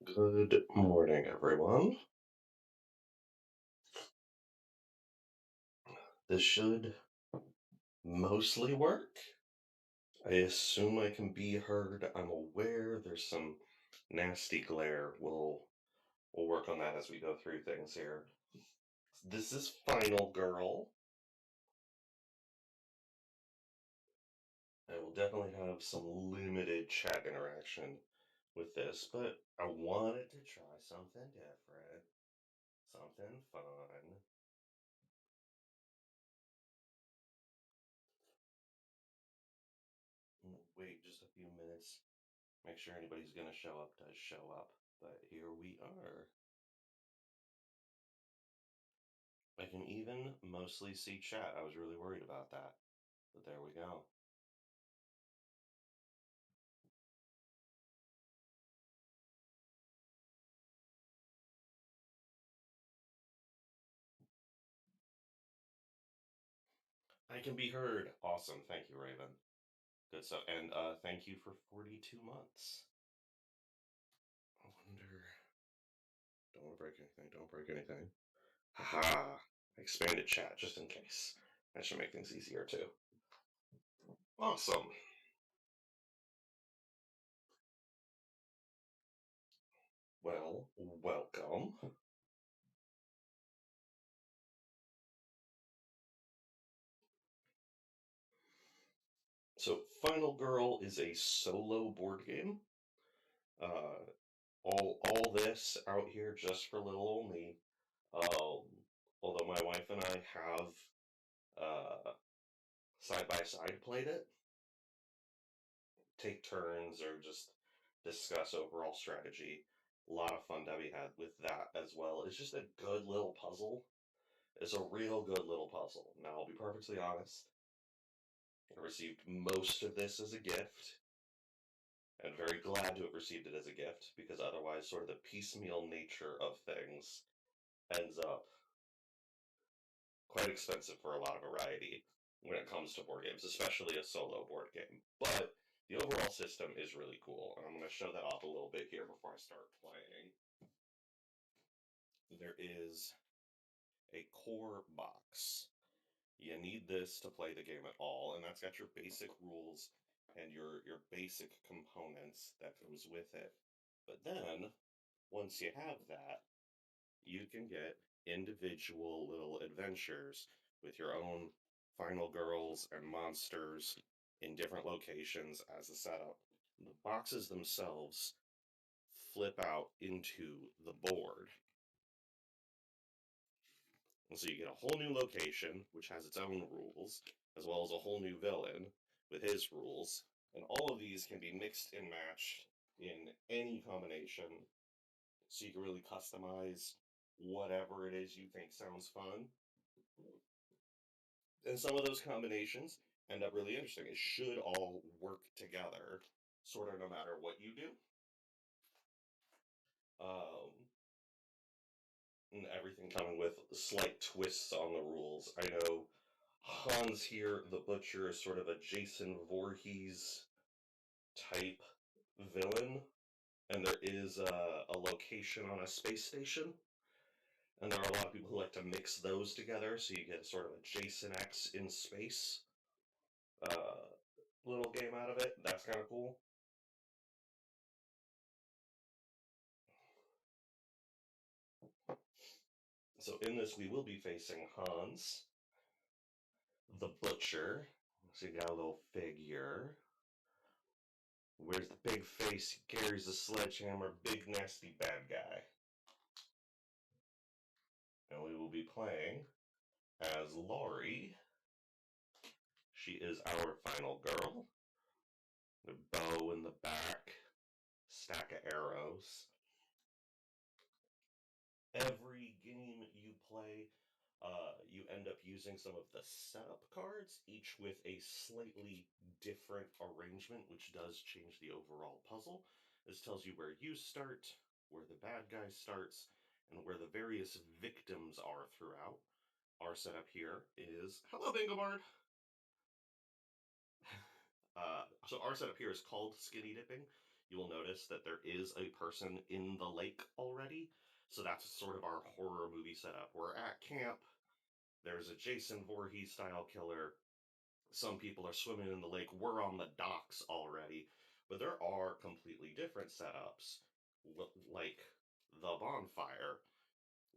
Good morning, everyone. This should mostly work. I assume I can be heard. I'm aware there's some nasty glare. We'll work on that as we go through things here. This is Final Girl. I will definitely have some limited chat interaction with this, but I wanted to try something different, something fun. Wait just a few minutes. Make sure anybody's gonna show up does show up. But here we are. I can even mostly see chat. I was really worried about that. But there we go. I can be heard. Awesome. Thank you, Raven. Good stuff. And thank you for 42 months. I wonder. Don't want to break anything. Don't break anything. Haha. Expanded chat just in case. That should make things easier too. Awesome. Well, welcome. So, Final Girl is a solo board game. Uh, all this out here just for little old me. Um, Although my wife and I have side by side played it, take turns or just discuss overall strategy. A lot of fun that we had with that as well. It's just a good little puzzle. It's a real good little puzzle. Now, I'll be perfectly honest. I received most of this as a gift, and very glad to have received it as a gift because otherwise, sort of the piecemeal nature of things ends up quite expensive for a lot of variety when it comes to board games, especially a solo board game. But the overall system is really cool, and I'm going to show that off a little bit here before I start playing. There is a core box. You need this to play the game at all, and that's got your basic rules and your basic components that goes with it. But then, once you have that, you can get individual little adventures with your own final girls and monsters in different locations as a setup. The boxes themselves flip out into the board. And so you get a whole new location, which has its own rules, as well as a whole new villain with his rules. And all of these can be mixed and matched in any combination, so you can really customize whatever it is you think sounds fun. And some of those combinations end up really interesting. It should all work together, sort of no matter what you do. Um, and everything coming with slight twists on the rules. I know Hans here, the Butcher, is sort of a Jason Voorhees type villain, and there is a location on a space station. And there are a lot of people who like to mix those together, so you get sort of a Jason X in space uh, little game out of it. That's kind of cool. So in this, we will be facing Hans, the Butcher. So you got a little figure. Wears the big face, he carries the sledgehammer, big nasty bad guy. And we will be playing as Laurie. She is our final girl. The bow in the back, stack of arrows. Every game you play, you end up using some of the setup cards, each with a slightly different arrangement, which does change the overall puzzle. This tells you where you start, where the bad guy starts, and where the various victims are throughout. Our setup here is hello, Bingo Bard. So our setup here is called skinny dipping. you will notice that there is a person in the lake already. So that's sort of our horror movie setup. We're at camp. There's a Jason Voorhees style killer. Some people are swimming in the lake. We're on the docks already. But there are completely different setups, like the bonfire,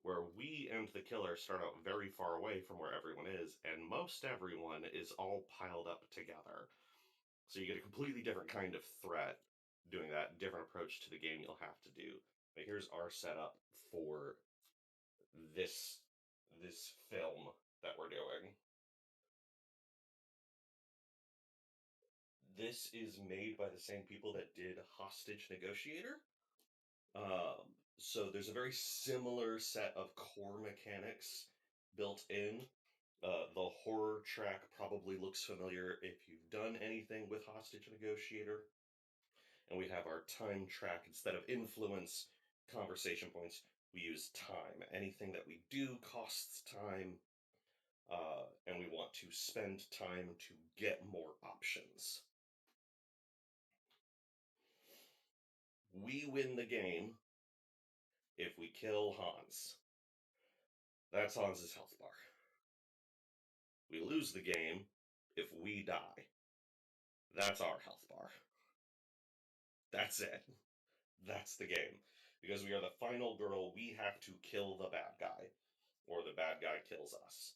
where we and the killer start out very far away from where everyone is, and most everyone is all piled up together. So you get a completely different kind of threat doing that, different approach to the game you'll have to do. But here's our setup for this this film that we're doing. This is made by the same people that did Hostage Negotiator. So there's a very similar set of core mechanics built in. The horror track probably looks familiar if you've done anything with Hostage Negotiator. And we have our time track instead of influence conversation points. We use time. Anything that we do costs time, and we want to spend time to get more options. We win the game if we kill Hans. That's Hans's health bar. We lose the game if we die. That's our health bar. That's it. That's the game. Because we are the final girl, we have to kill the bad guy, or the bad guy kills us.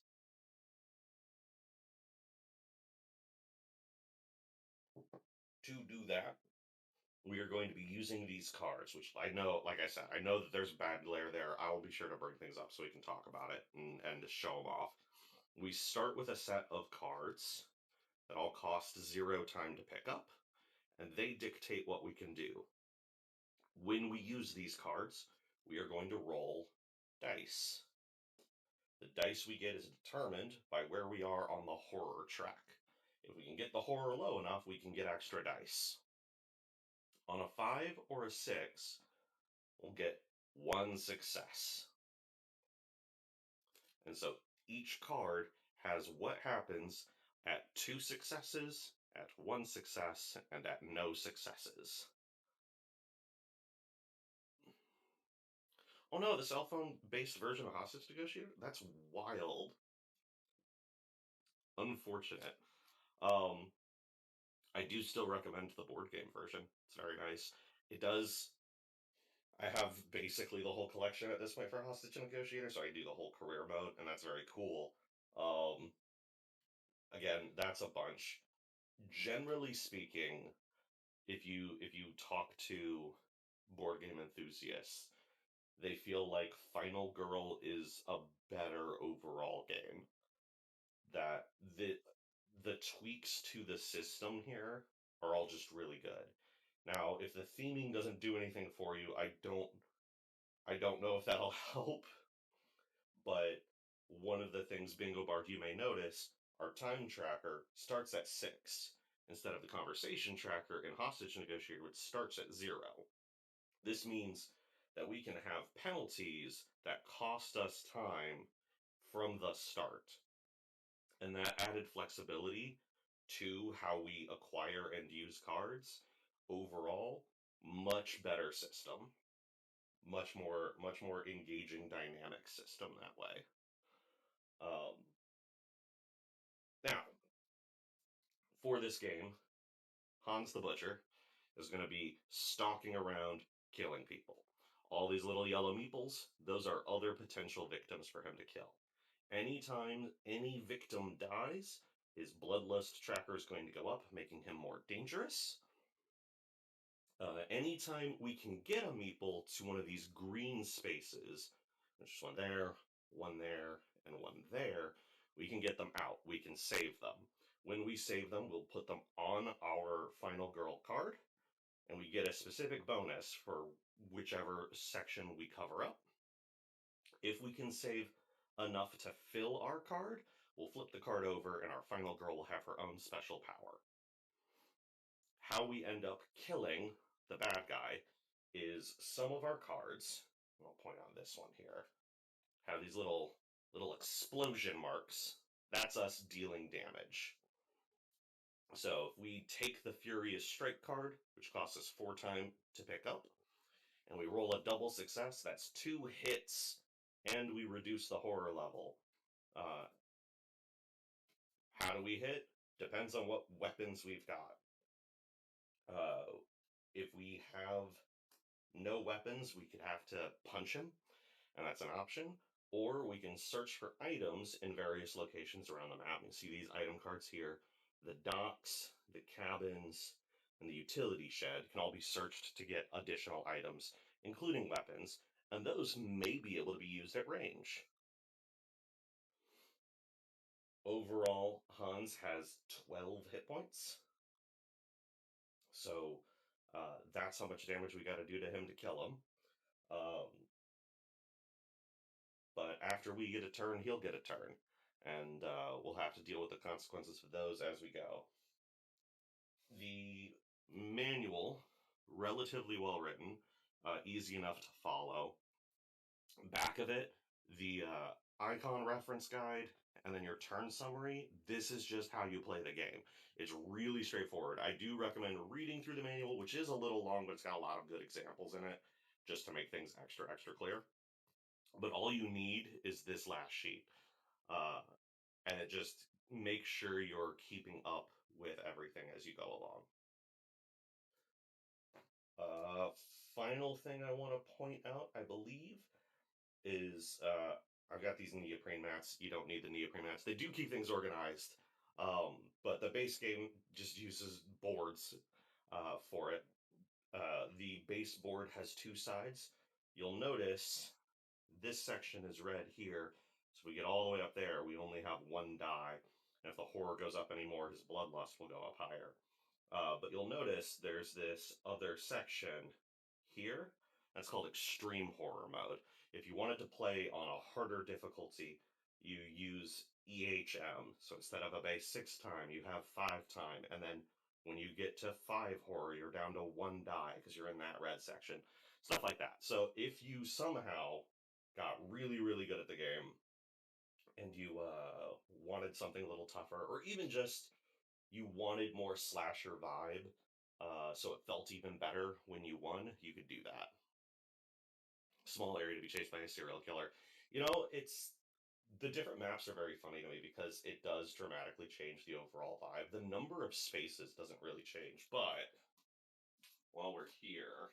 To do that, we are going to be using these cards, which I know, like I said, I know that there's bad glare there. I will be sure to bring things up so we can talk about it and to show them off. We start with a set of cards that all cost 0 time to pick up, and they dictate what we can do. When we use these cards, we are going to roll dice. The dice we get is determined by where we are on the horror track. If we can get the horror low enough, we can get extra dice. On a 5 or a 6, we'll get 1 success. And so each card has what happens at 2 successes, at 1 success, and at no successes. Oh no, the cell phone based version of Hostage Negotiator? That's wild. Unfortunate. Um, I do still recommend the board game version. It's very nice. It does. I have basically the whole collection at this point for Hostage Negotiator, so I do the whole career mode, and that's very cool. Again, that's a bunch. Generally speaking, if you talk to board game enthusiasts, they feel like Final Girl is a better overall game. That the tweaks to the system here are all just really good. Now, if the theming doesn't do anything for you, I don't know if that'll help, but one of the things, Bingo Bard, you may notice, our time tracker starts at 6 instead of the conversation tracker in Hostage Negotiator, which starts at 0. This means that we can have penalties that cost us time from the start. And that added flexibility to how we acquire and use cards, overall, much better system. Much more engaging dynamic system that way. Um, Now, for this game, Hans the Butcher is going to be stalking around killing people. All these little yellow meeples, those are other potential victims for him to kill. Anytime any victim dies, his bloodlust tracker is going to go up, making him more dangerous. Anytime we can get a meeple to one of these green spaces, there's just one there, and one there, we can get them out. We can save them. When we save them, we'll put them on our final girl card, and we get a specific bonus for whichever section we cover up. If we can save enough to fill our card, we'll flip the card over, and our final girl will have her own special power. How we end up killing the bad guy is some of our cards, I'll point out this one here, have these little explosion marks. That's us dealing damage. So if we take the Furious Strike card, which costs us 4 time to pick up, and we roll a double success, that's 2 hits, and we reduce the horror level. Uh, how do we hit? Depends on what weapons we've got. If we have no weapons, we could have to punch him, and that's an option. Or we can search for items in various locations around the map. You see these item cards here. The docks, the cabins, and the utility shed can all be searched to get additional items, including weapons, and those may be able to be used at range. Overall, Hans has 12 hit points, so that's how much damage we got to do to him to kill him. Um, but after we get a turn, he'll get a turn, and we'll have to deal with the consequences of those as we go. The manual, relatively well written, easy enough to follow. Back of it, the icon reference guide, and then your turn summary. This is just how you play the game. It's really straightforward. I do recommend reading through the manual, which is a little long, but it's got a lot of good examples in it, just to make things extra clear. But all you need is this last sheet. Uh, and it just makes sure you're keeping up with everything as you go along. Uh, Final thing I want to point out, I believe, is I've got these neoprene mats. You don't need the neoprene mats. They do keep things organized, but the base game just uses boards for it. The base board has 2 sides. You'll notice this section is red here, so we get all the way up there. We only have 1 die, and if the horror goes up anymore, his bloodlust will go up higher. But you'll notice there's this other section here. That's called extreme horror mode. If you wanted to play on a harder difficulty, you use EHM. So instead of a base 6 time, you have 5 time. And then when you get to 5 horror, you're down to 1 die because you're in that red section. Stuff like that. So if you somehow got really good at the game and you wanted something a little tougher, or even just you wanted more slasher vibe, so it felt even better when you won, you could do that. Small area to be chased by a serial killer. It's the different maps are very funny to me because it does dramatically change the overall vibe. The number of spaces doesn't really change, but while we're here,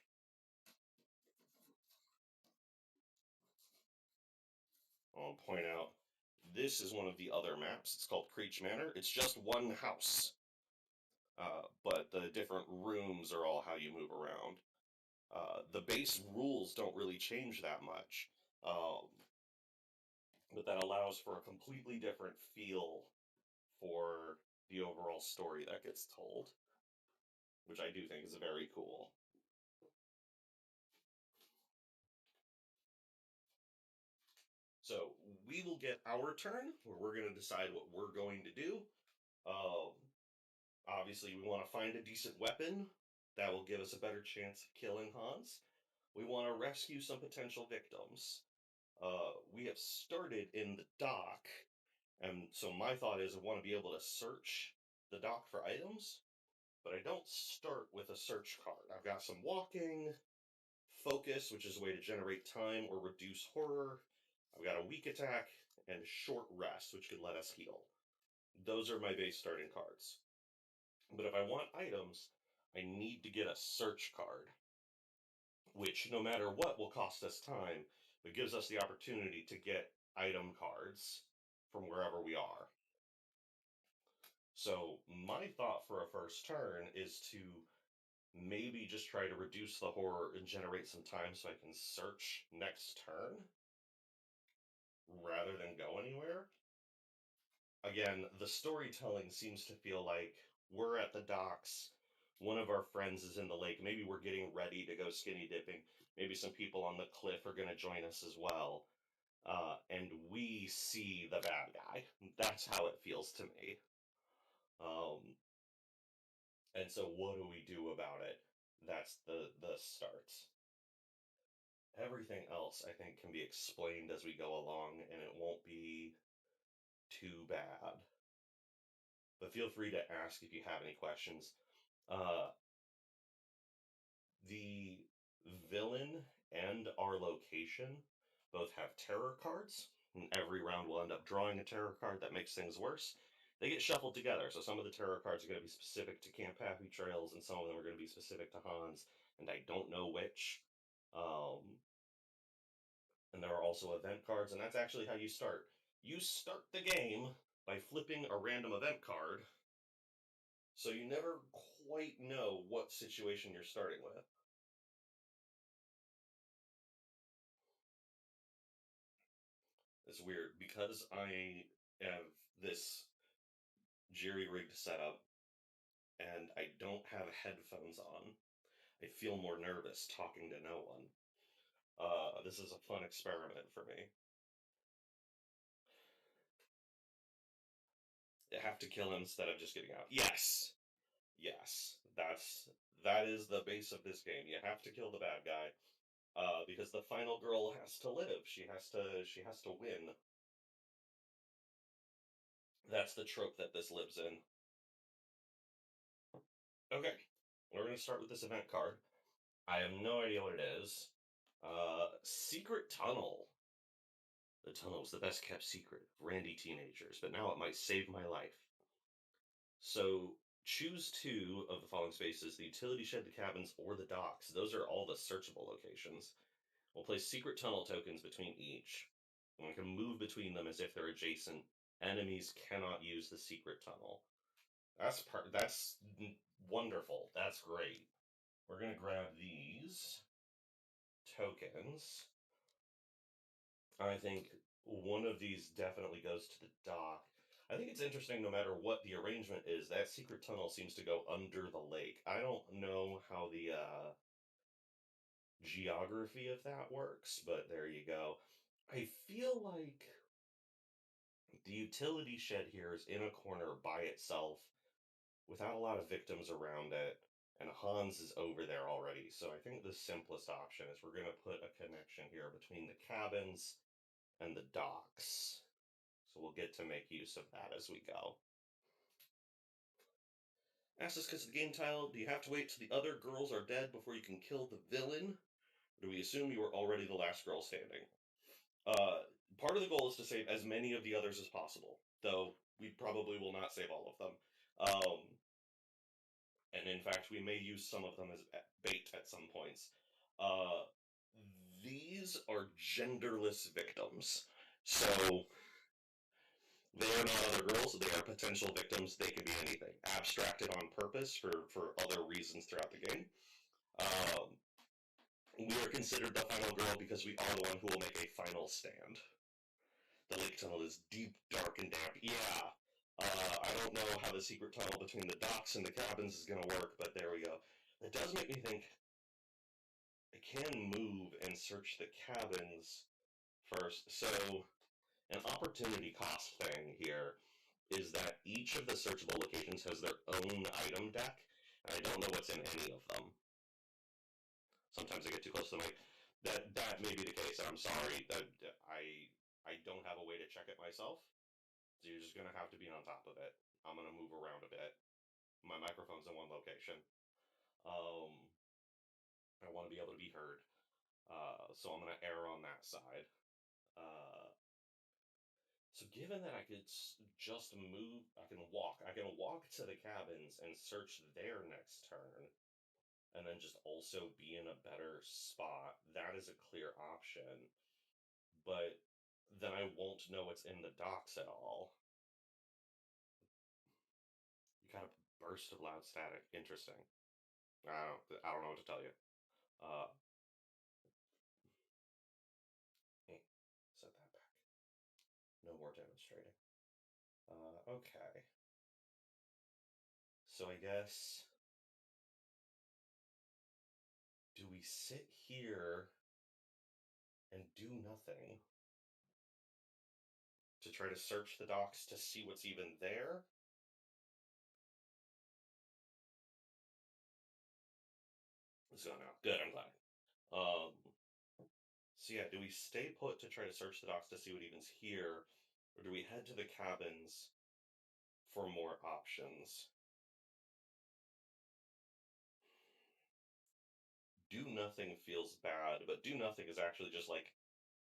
I'll point out this is one of the other maps. It's called Creech Manor. It's just one house, but the different rooms are all how you move around. The base rules don't really change that much, um, but that allows for a completely different feel for the overall story that gets told, which I do think is very cool. So we will get our turn where we're going to decide what we're going to do. Um, Obviously, we want to find a decent weapon that will give us a better chance of killing Hans. We want to rescue some potential victims. We have started in the dock, and so my thought is I want to be able to search the dock for items, but I don't start with a search card. I've got some walking, focus, which is a way to generate time or reduce horror. I've got a weak attack, and short rest, which can let us heal. Those are my base starting cards. But if I want items, I need to get a search card, which no matter what will cost us time, but gives us the opportunity to get item cards from wherever we are. So my thought for a first turn is to maybe just try to reduce the horror and generate some time so I can search next turn rather than go anywhere. Again, the storytelling seems to feel like we're at the docks. One of our friends is in the lake. Maybe we're getting ready to go skinny dipping. Maybe some people on the cliff are going to join us as well. And we see the bad guy. That's how it feels to me. Um, and so, what do we do about it? That's the start. Everything else, I think, can be explained as we go along, and it won't be too bad. but feel free to ask if you have any questions. Uh, the villain and our location both have terror cards, and every round we'll end up drawing a terror card that makes things worse. They get shuffled together, so some of the terror cards are going to be specific to Camp Happy Trails, and some of them are going to be specific to Hans, and I don't know which. Um, and there are also event cards, and that's actually how you start. You start the game by flipping a random event card, so you never quite know what situation you're starting with. It's weird because I have this jerry-rigged setup and I don't have headphones on. I feel more nervous talking to no one. This is a fun experiment for me. You have to kill him instead of just getting out. Yes, yes, that is the base of this game. You have to kill the bad guy, because the final girl has to live. She has to win. That's the trope that this lives in. Okay, we're gonna start with this event card. I have no idea what it is. Secret Tunnel. The tunnel was the best kept secret of Randy teenagers, but now it might save my life. So choose two of the following spaces: the utility shed, the cabins, or the docks. Those are all the searchable locations. We'll place secret tunnel tokens between each. And we can move between them as if they're adjacent. Enemies cannot use the secret tunnel. That's wonderful. That's great. We're gonna grab these tokens. I think one of these definitely goes to the dock. I think it's interesting, no matter what the arrangement is, that secret tunnel seems to go under the lake. I don't know how the geography of that works, but there you go. I feel like the utility shed here is in a corner by itself without a lot of victims around it, and Hans is over there already. So I think the simplest option is we're going to put a connection here between the cabins and the docks. So we'll get to make use of that as we go. Asks us because of the game title, do you have to wait till the other girls are dead before you can kill the villain? Or do we assume you were already the last girl standing? Uh, Part of the goal is to save as many of the others as possible, though we probably will not save all of them. And in fact, we may use some of them as bait at some points. Uh, these are genderless victims. So they are not other girls. They are potential victims. They can be anything. Abstracted on purpose for other reasons throughout the game. Um, we are considered the final girl because we are the one who will make a final stand. The lake tunnel is deep, dark, and damp. Yeah. I don't know how the secret tunnel between the docks and the cabins is going to work, but there we go. It does make me think I can move and search the cabins first. So, an opportunity cost thing here is that each of the searchable locations has their own item deck, and I don't know what's in any of them. Sometimes I get too close to the mic. That may be the case. I'm sorry. That I don't have a way to check it myself. So you're just gonna have to be on top of it. I'm gonna move around a bit. My microphone's in one location. Um, I want to be able to be heard. So I'm gonna err on that side. Uh, so given that I could just move, I can walk. I can walk to the cabins and search their next turn, and then just also be in a better spot. That is a clear option. But then I won't know what's in the docks at all. You got a burst of loud static. Interesting. I don't know what to tell you. Uh, Set that back. No more demonstrating. Okay. So I guess, do we sit here and do nothing to try to search the docks to see what's even there? It's gone now. Good, I'm glad. Um, so yeah, do we stay put to try to search the docks to see what even's here, or do we head to the cabins for more options. Do nothing feels bad, but do nothing is actually just like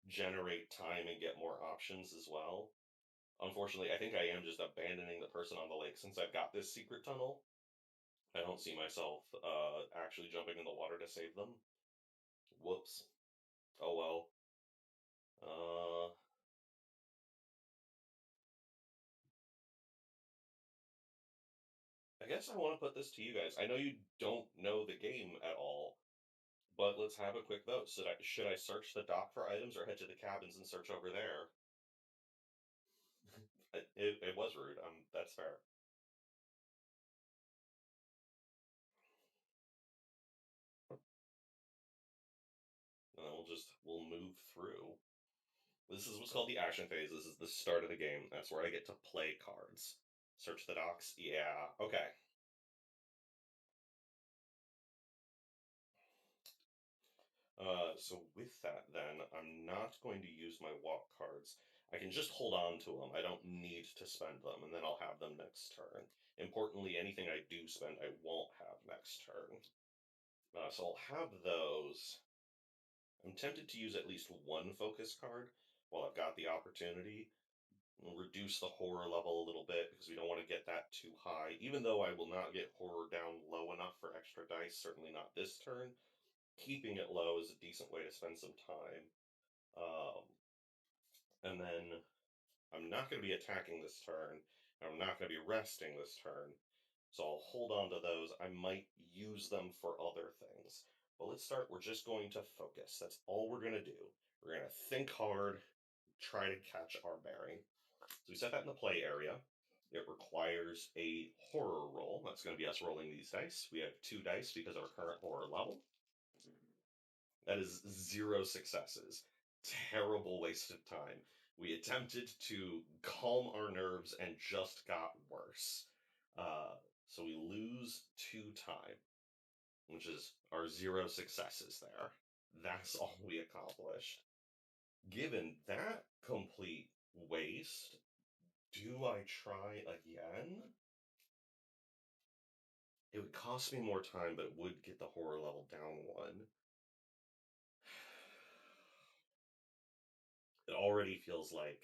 generate time and get more options as well. Unfortunately, I think I am just abandoning the person on the lake since I've got this secret tunnel. I don't see myself actually jumping in the water to save them. Whoops. Oh well. Uh, I guess I want to put this to you guys. I know you don't know the game at all, but let's have a quick vote. Should I search the dock for items or head to the cabins and search over there? It was rude. That's fair. And then we'll move through. This is what's called the action phase. This is the start of the game. That's where I get to play cards. Search the docks. Yeah. Okay. So with that, then I'm not going to use my walk cards. I can just hold on to them. I don't need to spend them, and then I'll have them next turn. Importantly, anything I do spend, I won't have next turn. So I'll have those. I'm tempted to use at least one focus card while I've got the opportunity. We'll reduce the horror level a little bit because we don't want to get that too high. Even though I will not get horror down low enough for extra dice, certainly not this turn. Keeping it low is a decent way to spend some time. Um, and then I'm not going to be attacking this turn. I'm not going to be resting this turn. So I'll hold on to those. I might use them for other things. But let's start. We're just going to focus. That's all we're going to do. We're going to think hard, try to catch our bearing. So we set that in the play area. It requires a horror roll. That's going to be us rolling these dice. We have 2 dice because of our current horror level. That is 0 successes. Terrible waste of time. We attempted to calm our nerves and just got worse. So we lose 2 time, which is our 0 successes there. That's all we accomplished. Given that complete waste, do I try again? It would cost me more time, but it would get the horror level down 1. It already feels like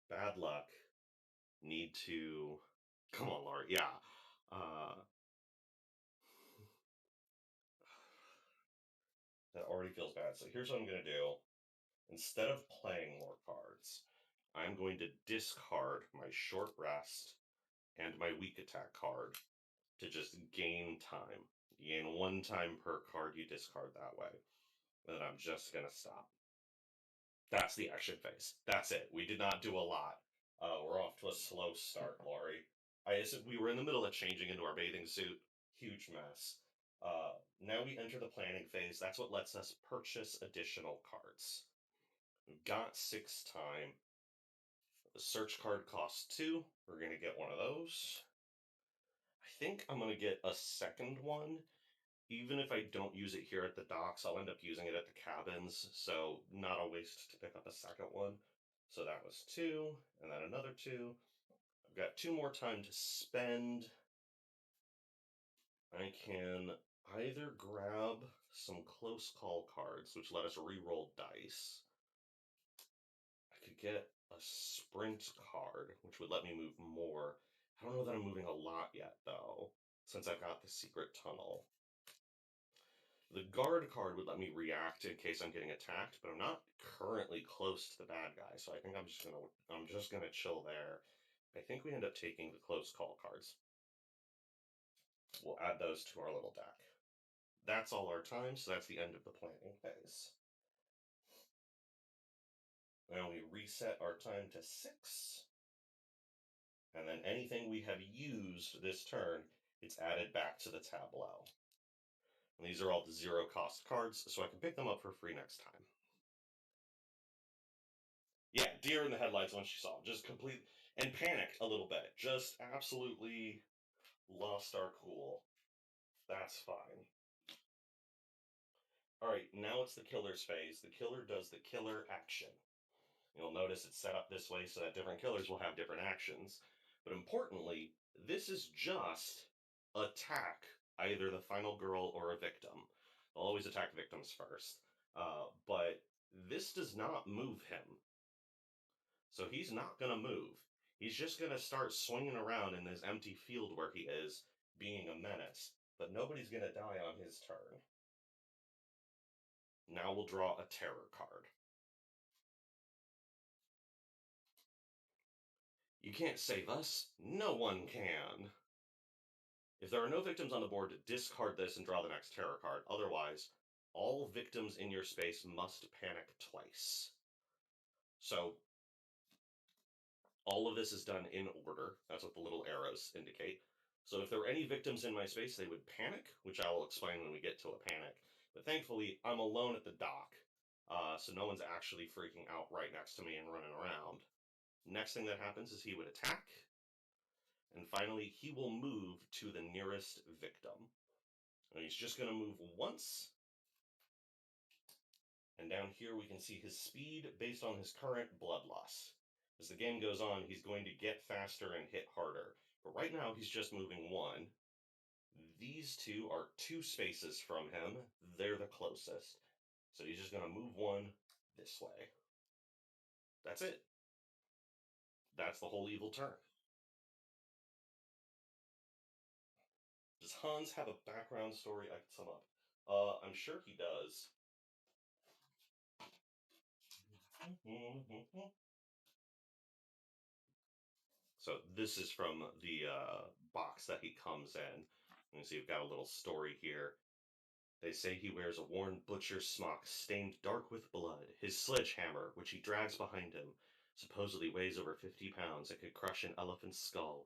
bad luck. Need to. Come on, Laura. Yeah. Uh, that already feels bad. So here's what I'm going to do. Instead of playing more cards, I'm going to discard my short rest and my weak attack card to just gain time. You gain 1 time per card you discard that way. And then I'm just going to stop. That's the action phase. That's it. We did not do a lot. We're off to a slow start, Laurie. I assume we were in the middle of changing into our bathing suit. Huge mess. Now we enter the planning phase. That's what lets us purchase additional cards. We've got 6 time. The search card costs 2. We're going to get one of those. I think I'm going to get a second one. Even if I don't use it here at the docks, I'll end up using it at the cabins, so not a waste to pick up a second one. So that was 2, and then another 2. I've got 2 more time to spend. I can either grab some close call cards, which let us re-roll dice. I could get a sprint card, which would let me move more. I don't know that I'm moving a lot yet, though, since I've got the secret tunnel. The guard card would let me react in case I'm getting attacked, but I'm not currently close to the bad guy, so I think I'm just gonna chill there. I think we end up taking the close call cards. We'll add those to our little deck. That's all our time, so that's the end of the planning phase. Now we reset our time to 6, and then anything we have used this turn, it's added back to the tableau. And these are all the 0 cost cards, so I can pick them up for free next time. Yeah, deer in the headlights when she saw him. Just complete and panicked a little bit. Just absolutely lost our cool. That's fine. All right, now it's the killer's phase. The killer does the killer action. You'll notice it's set up this way so that different killers will have different actions. But importantly, this is just attack either the final girl or a victim. They'll always attack victims first. But this does not move him. So he's not going to move. He's just going to start swinging around in this empty field where he is, being a menace. But nobody's going to die on his turn. Now we'll draw a terror card. You can't save us. No one can. If there are no victims on the board, discard this and draw the next terror card. Otherwise, all victims in your space must panic twice. So all of this is done in order. That's what the little arrows indicate. So if there were any victims in my space, they would panic, which I will explain when we get to a panic. But thankfully, I'm alone at the dock, so no one's actually freaking out right next to me and running around. Next thing that happens is he would attack, and finally, he will move to the nearest victim. And he's just going to move once. And down here we can see his speed based on his current blood loss. As the game goes on, he's going to get faster and hit harder. But right now he's just moving one. These two are 2 spaces from him. They're the closest. So he's just going to move one this way. That's it. That's the whole evil turn. Does Hans have a background story I could sum up? I'm sure he does. So this is from the box that he comes in. You see, we've got a little story here. They say he wears a worn butcher's smock stained dark with blood. His sledgehammer, which he drags behind him, supposedly weighs over 50 pounds and could crush an elephant's skull.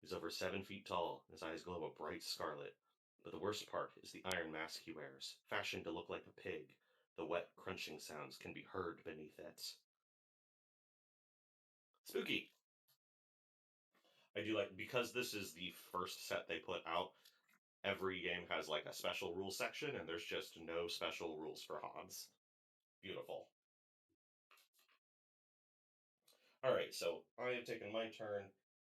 He's over 7 feet tall, and his eyes glow a bright scarlet. But the worst part is the iron mask he wears, fashioned to look like a pig. The wet, crunching sounds can be heard beneath it. Spooky! I do like, because this is the first set they put out, every game has like a special rules section, and there's just no special rules for Hans. Beautiful. Alright, so I have taken my turn,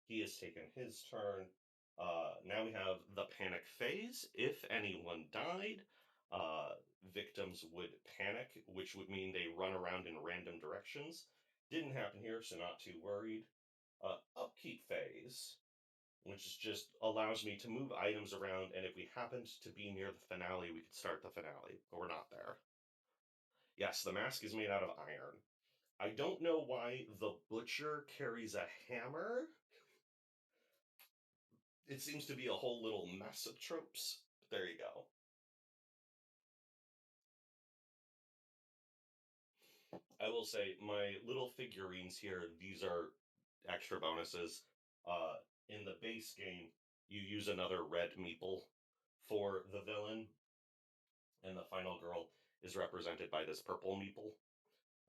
he has taken his turn. Now we have the panic phase. If anyone died, victims would panic, which would mean they run around in random directions. Didn't happen here, so not too worried. Upkeep phase, which just allows me to move items around, and if we happened to be near the finale, we could start the finale, but we're not there. Yes, the mask is made out of iron. I don't know why the butcher carries a hammer. It seems to be a whole little mess of tropes. There you go. I will say, my little figurines here, these are extra bonuses. In the base game, you use another red meeple for the villain, and the final girl is represented by this purple meeple.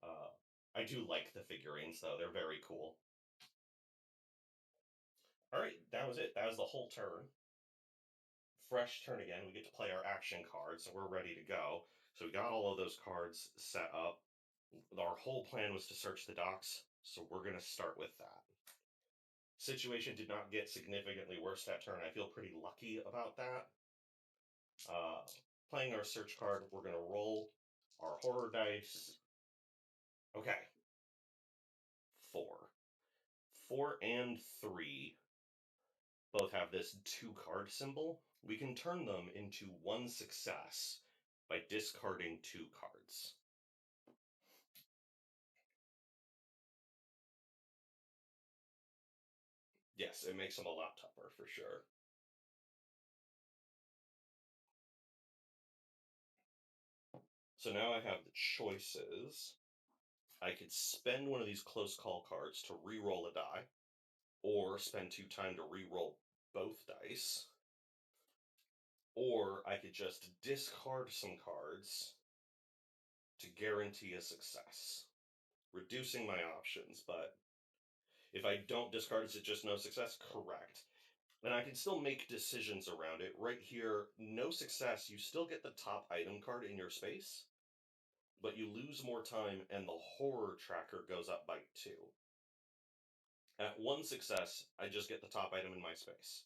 Uh, I do like the figurines, though. They're very cool. All right, that was it. That was the whole turn. Fresh turn again. We get to play our action cards, so we're ready to go. So we got all of those cards set up. Our whole plan was to search the docks, so we're going to start with that. Situation did not get significantly worse that turn. I feel pretty lucky about that. Uh, Playing our search card, we're going to roll our horror dice. Okay. 4. 4 and 3 both have this 2 card symbol. We can turn them into 1 success by discarding 2 cards. Yes, it makes them a lot tougher for sure. So now I have the choices. I could spend one of these close call cards to re-roll a die, or spend 2 time to re-roll both dice, or I could just discard some cards to guarantee a success, reducing my options. But if I don't discard, is it just no success? Correct. And I can still make decisions around it. Right here, no success, you still get the top item card in your space, but you lose more time and the horror tracker goes up by 2. At one success, I just get the top item in my space,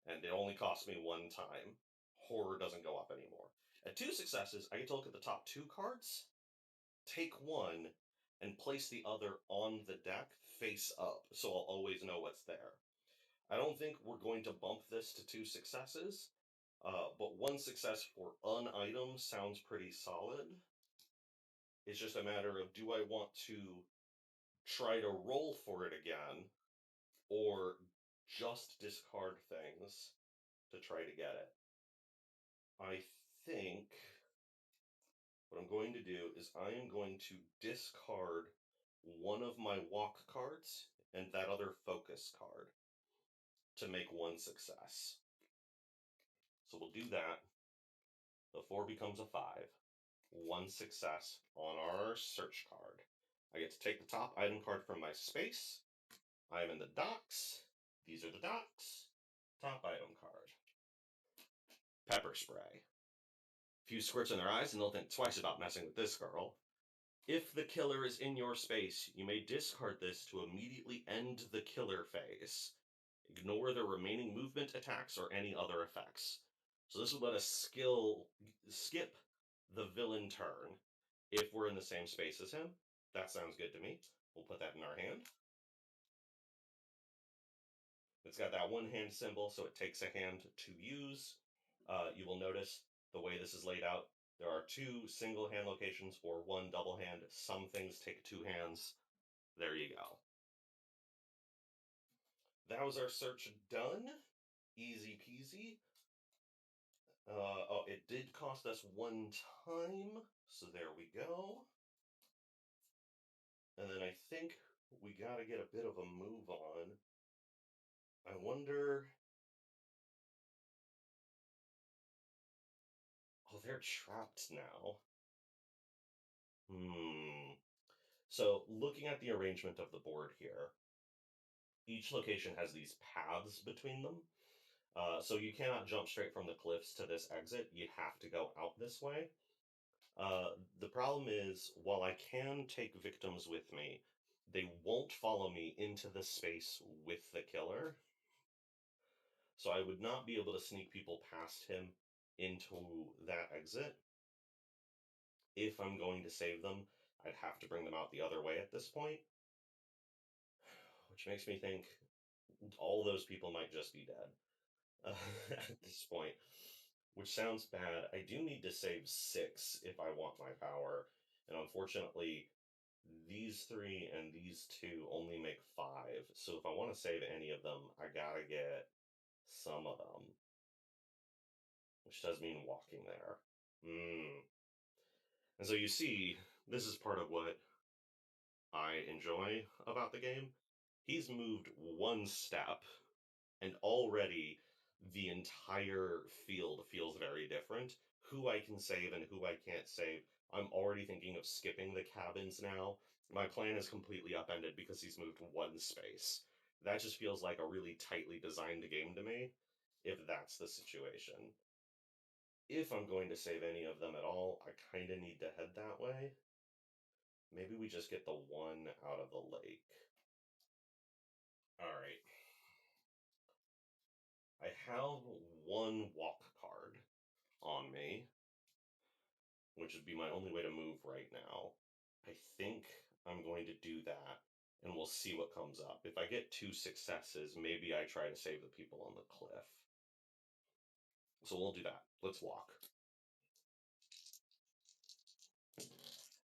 and it only costs me one time. Horror doesn't go up anymore. At two successes, I get to look at the top two cards, take one, and place the other on the deck face up, so I'll always know what's there. I don't think we're going to bump this to two successes, but one success for an item sounds pretty solid. It's just a matter of, do I want to try to roll for it again, or just discard things to try to get it? I think what I'm going to do is I am going to discard one of my walk cards and that other focus card to make one success. So we'll do that. The 4 becomes a 5. One success on our search card. I get to take the top item card from my space. I am in the docks. These are the docks. Top item card. Pepper spray. A few squirts in their eyes and they'll think twice about messing with this girl. If the killer is in your space, you may discard this to immediately end the killer phase. Ignore the remaining movement attacks or any other effects. So this would let us skip the villain turn if we're in the same space as him. That sounds good to me. We'll put that in our hand. It's got that one hand symbol, so it takes a hand to use. You will notice the way this is laid out. There are 2 single hand locations or 1 double hand. Some things take 2 hands. There you go. That was our search done. Easy peasy. Oh, it did cost us 1 time, so there we go. And then I think we gotta get a bit of a move on. I wonder... Oh, they're trapped now. So, looking at the arrangement of the board here, each location has these paths between them. So you cannot jump straight from the cliffs to this exit. You have to go out this way. The problem is, while I can take victims with me, they won't follow me into the space with the killer. So I would not be able to sneak people past him into that exit. If I'm going to save them, I'd have to bring them out the other way at this point. Which makes me think all those people might just be dead at this point. Which sounds bad. I do need to save 6 if I want my power. And unfortunately, these 3 and these 2 only make 5. So if I want to save any of them, I gotta get some of them. Which does mean walking there. And so you see, this is part of what I enjoy about the game. He's moved 1 step, and already the entire field feels very different. Who I can save and who I can't save. I'm already thinking of skipping the cabins now. My plan is completely upended because he's moved 1 space. That just feels like a really tightly designed game to me, if that's the situation. If I'm going to save any of them at all, I kind of need to head that way. Maybe we just get the 1 out of the lake. Alright. I have 1 walk card on me, which would be my only way to move right now. I think I'm going to do that, and we'll see what comes up. If I get 2 successes, maybe I try to save the people on the cliff. So we'll do that. Let's walk.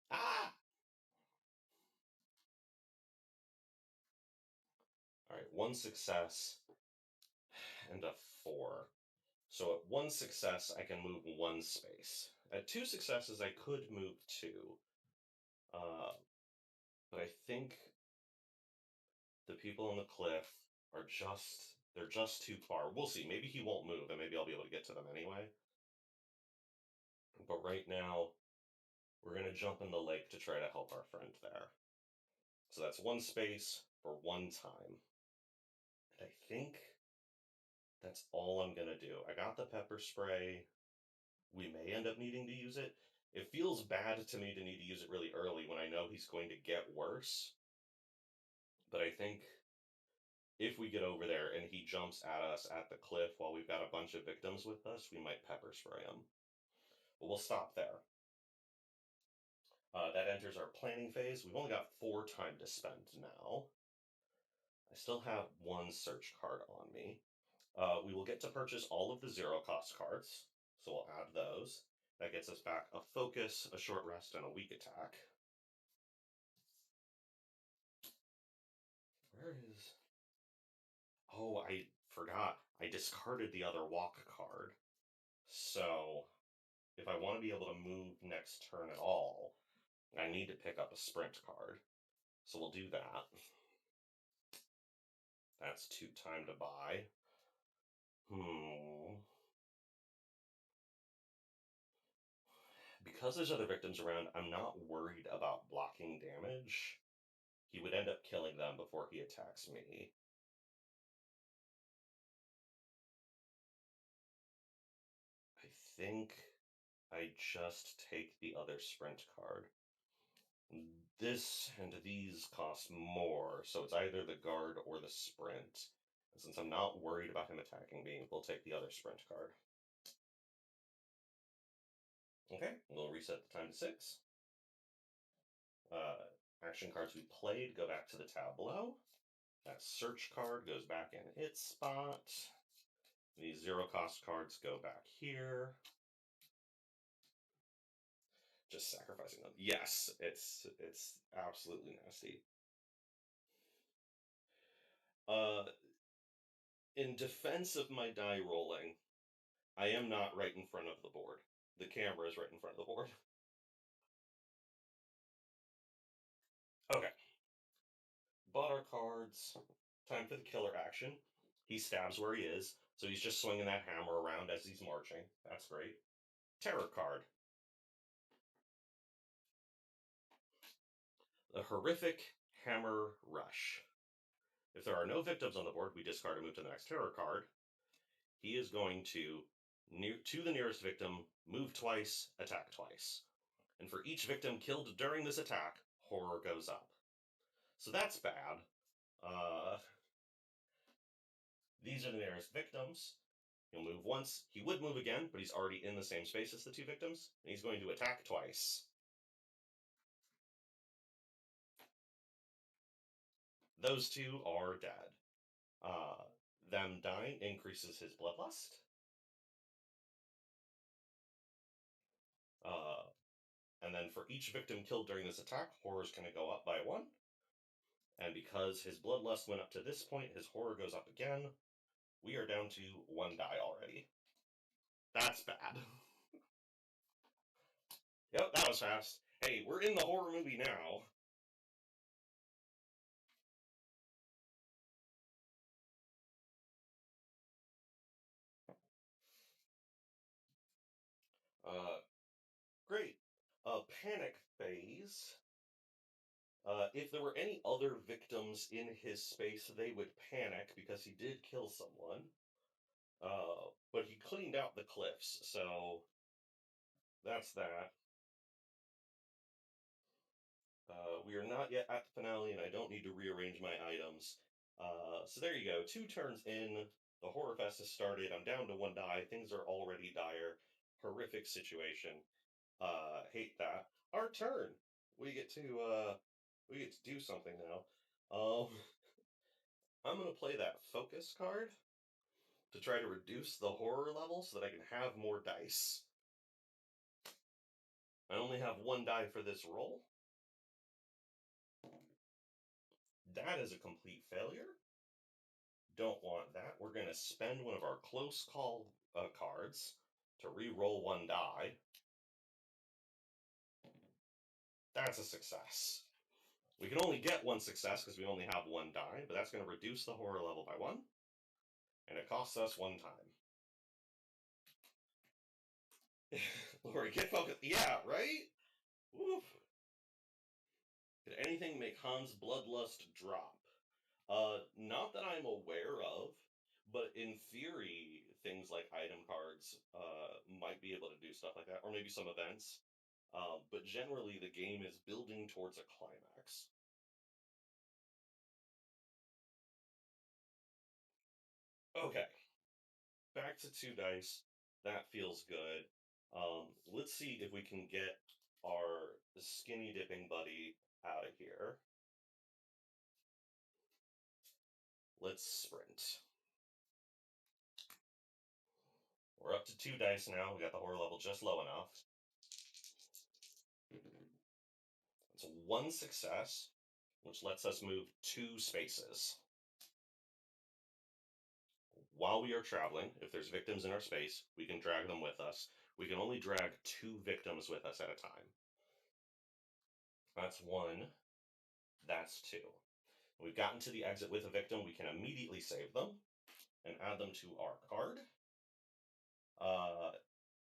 Ah! Alright, 1 success and a 4. So at 1 success, I can move 1 space. At 2 successes, I could move 2. But I think the people on the cliff are they're just too far. We'll see. Maybe he won't move, and maybe I'll be able to get to them anyway. But right now, we're going to jump in the lake to try to help our friend there. So that's 1 space for 1 time. And I think that's all I'm going to do. I got the pepper spray. We may end up needing to use it. It feels bad to me to need to use it really early when I know he's going to get worse. But I think if we get over there and he jumps at us at the cliff while we've got a bunch of victims with us, we might pepper spray him. But we'll stop there. That enters our planning phase. We've only got 4 time to spend now. I still have 1 search card on me. We will get to purchase all of the 0 cost cards, so we'll add those. That gets us back a focus, a short rest, and a weak attack. Where is... Oh, I forgot. I discarded the other walk card. So, if I want to be able to move next turn at all, I need to pick up a sprint card. So we'll do that. That's 2 time to buy. Because there's other victims around, I'm not worried about blocking damage. He would end up killing them before he attacks me. I think I just take the other sprint card. This and these cost more, so it's either the guard or the sprint. And since I'm not worried about him attacking me, we'll take the other sprint card. Okay, we'll reset the time to 6. Action cards we played go back to the tableau. That search card goes back in its spot. These 0 cost cards go back here. Just sacrificing them. Yes, it's absolutely nasty. In defense of my die rolling, I am not right in front of the board. The camera is right in front of the board. Okay. Bought our cards. Time for the killer action. He stabs where he is, so he's just swinging that hammer around as he's marching. That's great. Terror card. The horrific hammer rush. If there are no victims on the board, we discard and move to the next terror card. He is going to the nearest victim, move twice, attack twice. And for each victim killed during this attack, horror goes up. So that's bad. These are the nearest victims. He'll move once. He would move again, but he's already in the same space as the 2 victims. And he's going to attack twice. Those 2 are dead. Them dying increases his bloodlust. And then for each victim killed during this attack, horror's going to go up by 1. And because his bloodlust went up to this point, his horror goes up again. We are down to 1 die already. That's bad. Yep, that was fast. Hey, we're in the horror movie now. Great. Panic phase. If there were any other victims in his space, they would panic because he did kill someone. But he cleaned out the cliffs, so that's that. We are not yet at the finale, and I don't need to rearrange my items. So there you go. 2 turns in. The Horror Fest has started. I'm down to 1 die. Things are already dire. Horrific situation. Hate that. Our turn. We get to do something now. I'm gonna play that focus card to try to reduce the horror level so that I can have more dice. I only have 1 die for this roll. That is a complete failure. Don't want that. We're going to spend one of our close call cards to re-roll 1 die. That's a success. We can only get 1 success because we only have 1 die, but that's going to reduce the horror level by 1. And it costs us 1 time. Lori, get focused. Yeah, right? Woof. Did anything make Hans' bloodlust drop? Not that I'm aware of, but in theory, things like item cards might be able to do stuff like that, or maybe some events. But generally, the game is building towards a climax. Okay, back to 2 dice. That feels good. Let's see if we can get our skinny dipping buddy out of here. Let's sprint. We're up to 2 dice now. We got the horror level just low enough. It's one success, which lets us move 2 spaces. While we are traveling, if there's victims in our space, we can drag them with us. We can only drag 2 victims with us at a time. That's 1. That's 2. We've gotten to the exit with a victim. We can immediately save them and add them to our card.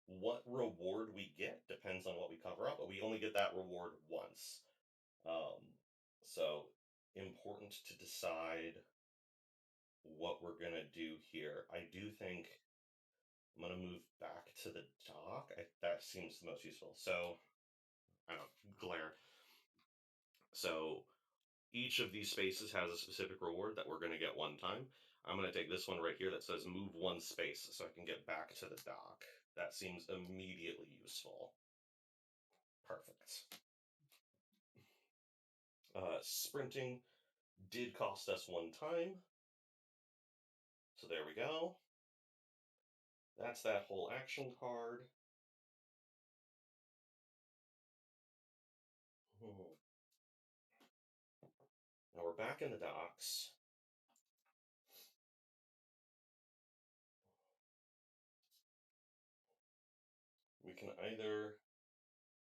What reward we get depends on what we cover up, but we only get that reward once. So important to decide what we're gonna do here. I do think I'm gonna move back to the dock. That seems the most useful. So I don't know, glare. So each of these spaces has a specific reward that we're gonna get one time. I'm gonna take this one right here that says move 1 space so I can get back to the dock. That seems immediately useful. Perfect. Sprinting did cost us 1 time. So there we go. That's that whole action card. Now we're back in the docks. We can either,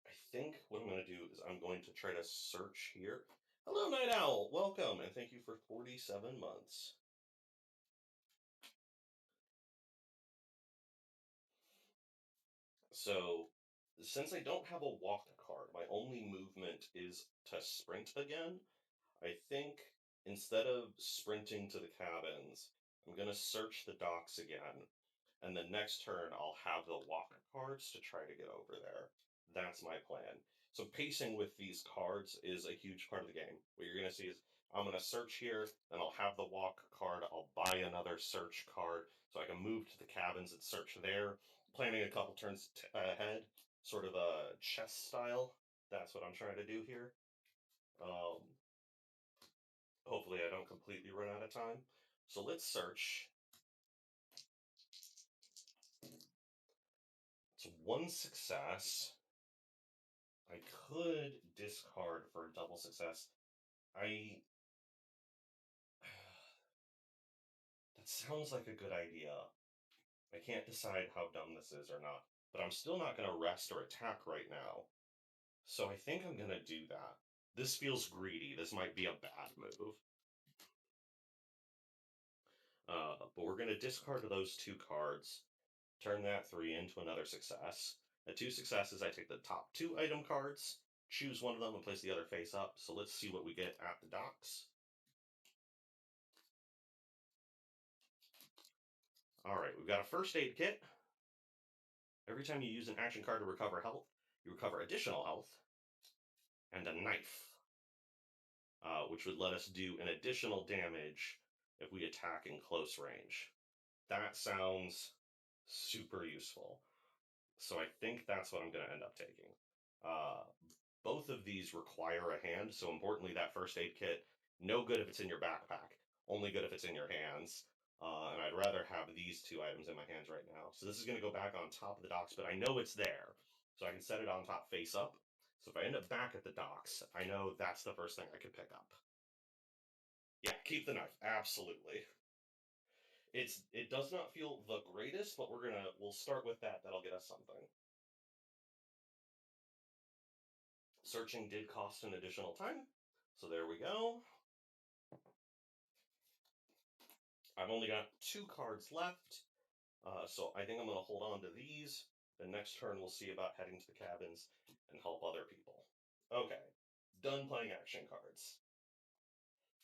I think what I'm going to do is I'm going to try to search here. Hello, Night Owl. Welcome, and thank you for 47 months. So, since I don't have a walk card, my only movement is to sprint again. I think instead of sprinting to the cabins, I'm going to search the docks again. And the next turn, I'll have the walk cards to try to get over there. That's my plan. So pacing with these cards is a huge part of the game. What you're going to see is I'm going to search here, then I'll have the walk card. I'll buy another search card so I can move to the cabins and search there, planning a couple turns ahead, sort of a chess style. That's what I'm trying to do here. Um, Hopefully I don't completely run out of time. So let's search. It's 1 success. I could discard for a double success. I. That sounds like a good idea. I can't decide how dumb this is or not, but I'm still not going to rest or attack right now. So I think I'm going to do that. This feels greedy. This might be a bad move. But we're going to discard those 2 cards, turn that 3 into another success. At 2 successes, I take the top 2 item cards, choose one of them, and place the other face up. So let's see what we get at the docks. Alright, we've got a first aid kit. Every time you use an action card to recover health, you recover additional health, and a knife, which would let us do an additional damage if we attack in close range. That sounds super useful. So I think that's what I'm going to end up taking. Uh, Both of these require a hand, so importantly, that first aid kit, no good if it's in your backpack, only good if it's in your hands. And I'd rather have these 2 items in my hands right now. So this is going to go back on top of the docks, but I know it's there, so I can set it on top face up. So if I end up back at the docks, I know that's the first thing I could pick up. Yeah, keep the knife, absolutely. It does not feel the greatest, but we'll start with that. That'll get us something. Searching did cost an additional time, so there we go. I've only got 2 cards left, so I think I'm going to hold on to these. The next turn, we'll see about heading to the cabins and help other people. Okay, done playing action cards.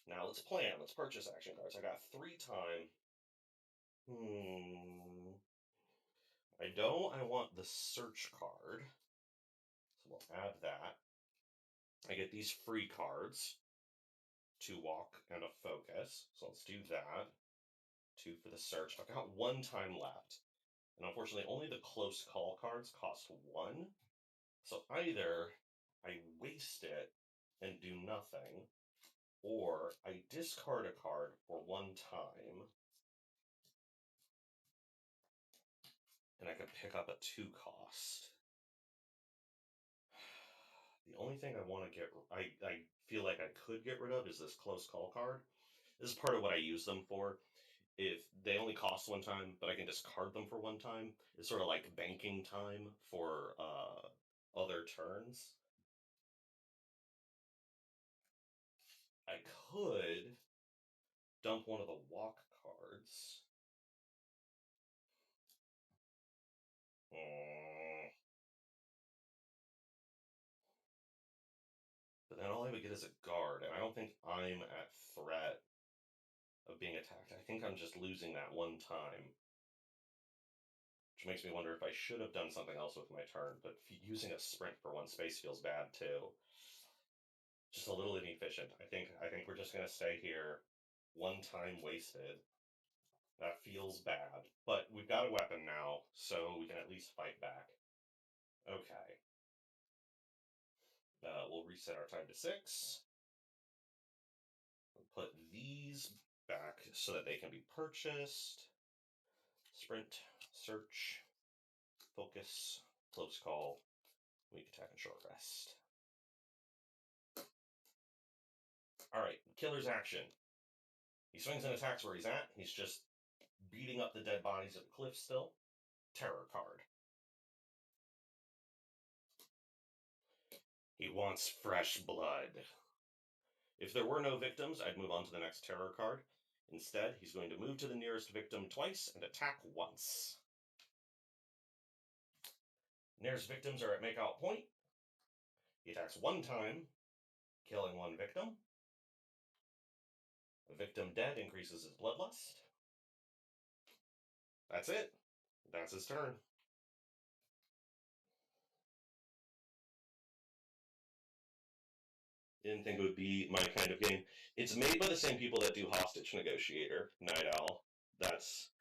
Now let's plan. Let's purchase action cards. I got 3 time. I don't. I want the search card. So we'll add that. I get these free cards. To walk and a focus. So let's do that. 2 for the search. I've got 1 time left. And unfortunately, only the close call cards cost 1. So either I waste it and do nothing, or I discard a card for 1 time, and I can pick up a 2 cost. The only thing I want to I feel like I could get rid of is this close call card. This is part of what I use them for. If they only cost 1 time, but I can discard them for 1 time, it's sort of like banking time for other turns. I could dump one of the walk cards. But then all I would get is a guard, and I don't think I'm at threat of being attacked. I think I'm just losing that 1 time. Which makes me wonder if I should have done something else with my turn, but using a sprint for 1 space feels bad too. Just a little inefficient. I think we're just gonna stay here. 1 time wasted. That feels bad. But we've got a weapon now, so we can at least fight back. Okay. We'll reset our time to 6. We'll put these back so that they can be purchased. Sprint, search, focus, close call, weak attack, and short rest. Alright, killer's action. He swings and attacks where he's at. He's just beating up the dead bodies at the cliff still. Terror card. He wants fresh blood. If there were no victims, I'd move on to the next terror card. Instead, he's going to move to the nearest victim twice and attack once. Nearest victims are at makeout point. He attacks 1 time, killing 1 victim. A victim dead increases his bloodlust. That's it. That's his turn. Didn't think it would be my kind of game. It's made by the same people that do Hostage Negotiator, Night Owl. That's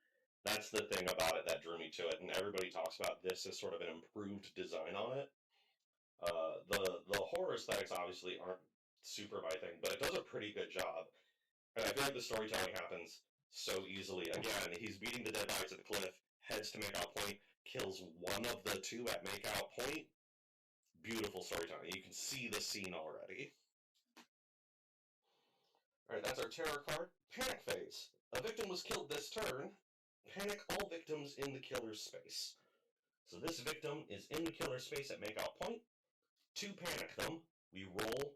the thing about it that drew me to it, and everybody talks about this as sort of an improved design on it. The horror aesthetics obviously aren't super my thing, but it does a pretty good job. And I feel like the storytelling happens so easily. Again, he's beating the dead bodies at the cliff, heads to makeout point, kills 1 of the 2 at makeout point. Beautiful storytelling. You can see the scene already. Alright, that's our terror card. Panic phase. A victim was killed this turn. Panic all victims in the killer's space. So this victim is in the killer's space at makeout point. To panic them, we roll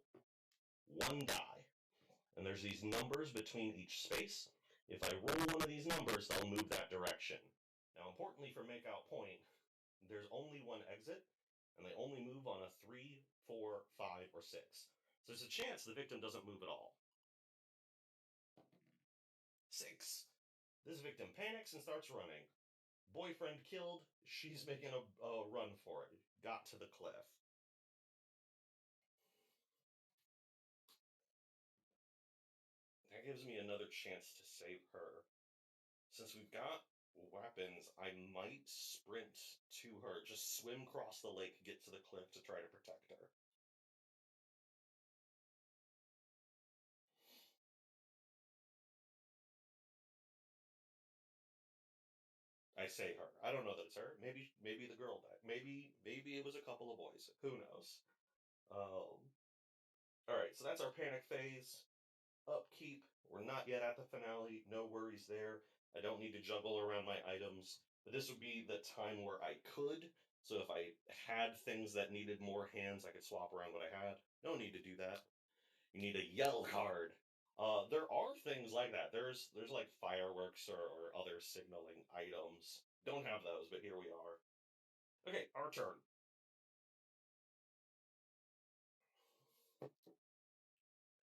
1 die. And there's these numbers between each space. If I roll one of these numbers, they'll move that direction. Now, importantly for makeout point, there's only 1 exit, and they only move on a 3, 4, 5, or 6. So there's a chance the victim doesn't move at all. 6. This victim panics and starts running. Boyfriend killed, she's making a run for it. Got to the cliff. That gives me another chance to save her. Since we've got weapons, I might sprint to her, just swim across the lake, get to the cliff to try to protect her. I say her. I don't know that it's her. Maybe the girl died. Maybe it was a couple of boys. Who knows? All right, so that's our panic phase. Upkeep. We're not yet at the finale. No worries there. I don't need to juggle around my items. But this would be the time where I could. So if I had things that needed more hands, I could swap around what I had. No need to do that. You need a yell card. There are things like that. There's like fireworks or other signaling items. Don't have those, but here we are. Okay, our turn.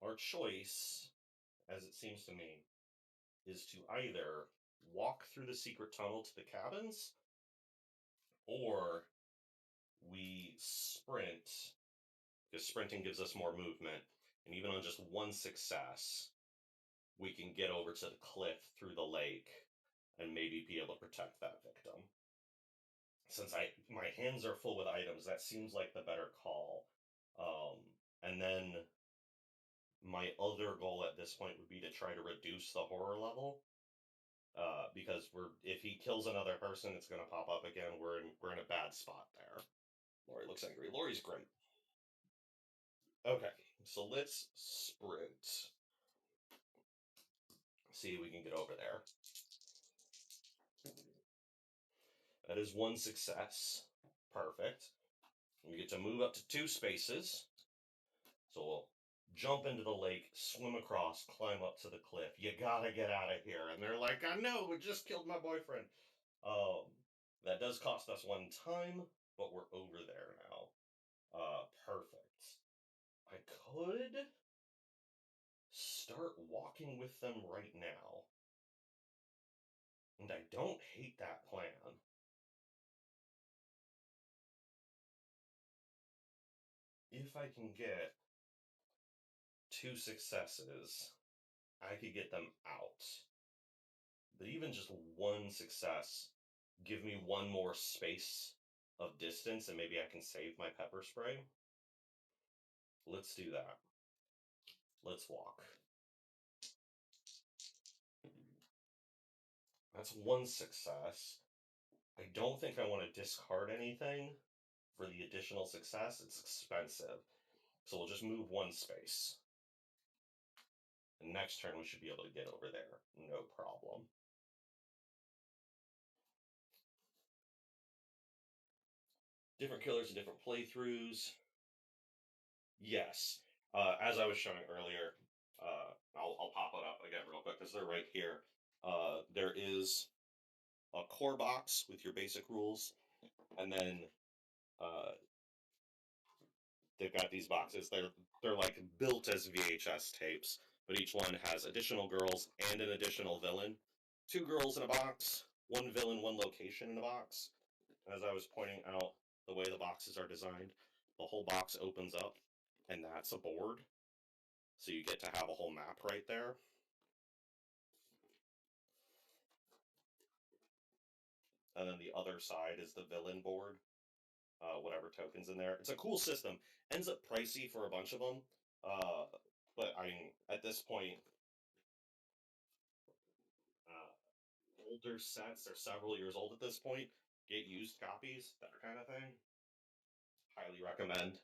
Our choice, as it seems to me, is to either walk through the secret tunnel to the cabins, or we sprint, because sprinting gives us more movement, and even on just 1 success, we can get over to the cliff through the lake and maybe be able to protect that victim. Since my hands are full with items, that seems like the better call. And then my other goal at this point would be to try to reduce the horror level. Because if he kills another person, it's gonna pop up again. We're in a bad spot there. Lori looks angry. Lori's great. Okay, so let's sprint. See if we can get over there. That is one success. Perfect. We get to move up to 2 spaces. So we'll jump into the lake, swim across, climb up to the cliff. You gotta get out of here. And they're like, I know, we just killed my boyfriend. Um, that does cost us 1 time, but we're over there now. Perfect. I could start walking with them right now. And I don't hate that plan. If I can get 2 successes, I could get them out. But even just 1 success, give me 1 more space of distance, and maybe I can save my pepper spray. Let's do that. Let's walk. That's 1 success. I don't think I want to discard anything for the additional success. It's expensive. So we'll just move 1 space. And next turn we should be able to get over there. No problem. Different killers and different playthroughs. Yes. As I was showing earlier, I'll pop it up again real quick because they're right here. There is a core box with your basic rules, and then uh, they've got these boxes. They're like built as VHS tapes, but each one has additional girls and an additional villain. 2 girls in a box, 1 villain, 1 location in a box. As I was pointing out, the way the boxes are designed, the whole box opens up, and that's a board. So you get to have a whole map right there. And then the other side is the villain board, whatever tokens in there. It's a cool system. Ends up pricey for a bunch of them, but I mean, at this point, older sets, they're several years old at this point. Get used copies, that kind of thing. Highly recommend.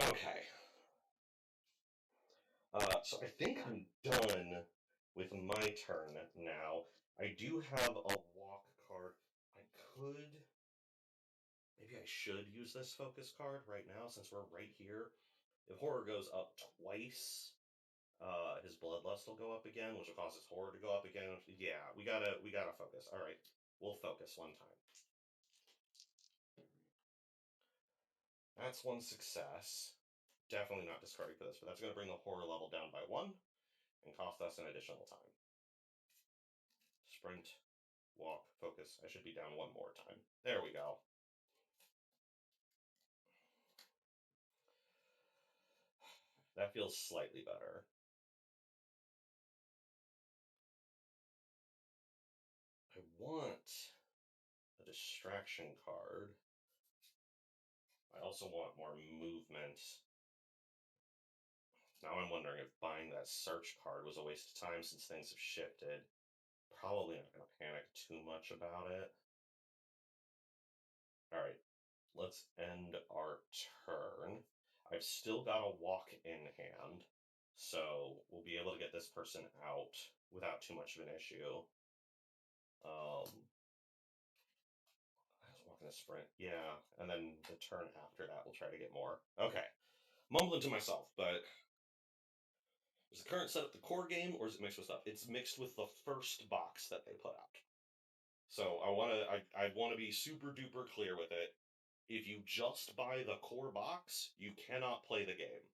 Okay. So I think I'm done with my turn now. I do have a walk card. I could. Maybe I should use this focus card right now since we're right here. If horror goes up twice, his bloodlust will go up again, which will cause his horror to go up again. Yeah, we gotta focus. All right, we'll focus 1 time. That's 1 success. Definitely not discarding for this, but that's going to bring the horror level down by 1 and cost us an additional time. Sprint, walk, focus. I should be down 1 more time. There we go. That feels slightly better. I want a distraction card. I also want more movement. Now I'm wondering if buying that search card was a waste of time since things have shifted. Probably not going to panic too much about it. Alright, let's end our turn. I've still got a walk in hand, so we'll be able to get this person out without too much of an issue. I was walking a sprint, yeah, and then the turn after that we'll try to get more. Okay, mumbling to myself, but is the current setup the core game, or is it mixed with stuff? It's mixed with the first box that they put out. So I wanna be super duper clear with it. If you just buy the core box, you cannot play the game.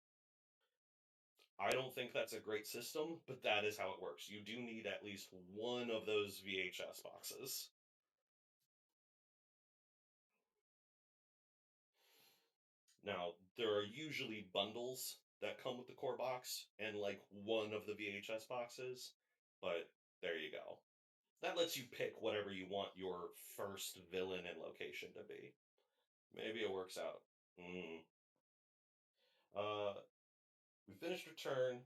I don't think that's a great system, but that is how it works. You do need at least 1 of those VHS boxes. Now, there are usually bundles that come with the core box and like one of the VHS boxes. But there you go. That lets you pick whatever you want your first villain and location to be. Maybe it works out. Mm. Uh, we finished our turn.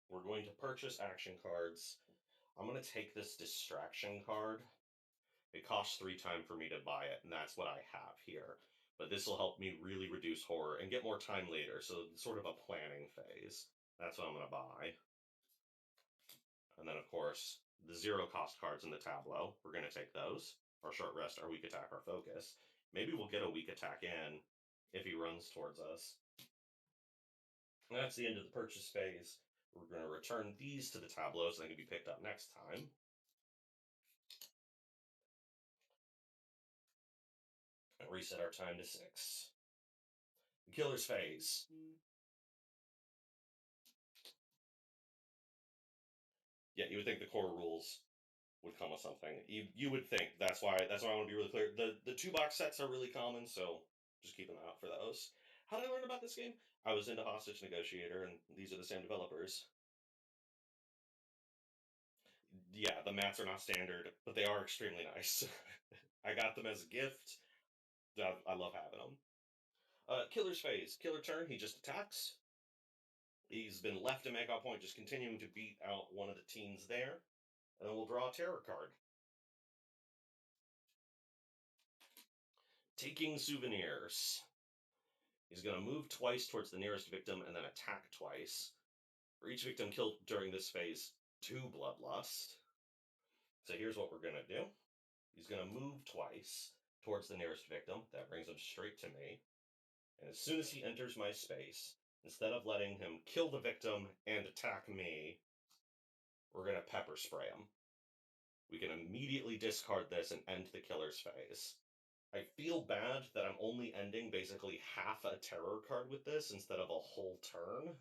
We're going to purchase action cards. I'm going to take this distraction card. It costs 3 time for me to buy it, and that's what I have here. But this will help me really reduce horror and get more time later, so it's sort of a planning phase. That's what I'm going to buy. And then, of course, the 0 cost cards in the tableau. We're going to take those. Our short rest, our weak attack, our focus. Maybe we'll get a weak attack in if he runs towards us. And that's the end of the purchase phase. We're going to return these to the tableau so they can be picked up next time. And reset our time to 6. The killer's phase. Yeah, you would think the core rules would come with something. You would think. That's why I want to be really clear. The 2 box sets are really common, so just keep an eye out for those. How did I learn about this game? I was into Hostage Negotiator, and these are the same developers. Yeah, the mats are not standard, but they are extremely nice. I got them as a gift. I love having them. Killer's phase. Killer turn, he just attacks. He's been left in Mega Point, just continuing to beat out one of the teens there. And then we'll draw a terror card. Taking souvenirs. He's going to move twice towards the nearest victim and then attack twice. For each victim killed during this phase, 2 bloodlust. So here's what we're going to do. He's going to move twice towards the nearest victim. That brings him straight to me. And as soon as he enters my space, instead of letting him kill the victim and attack me, we're going to pepper spray him. We can immediately discard this and end the killer's phase. I feel bad that I'm only ending basically half a terror card with this instead of a whole turn.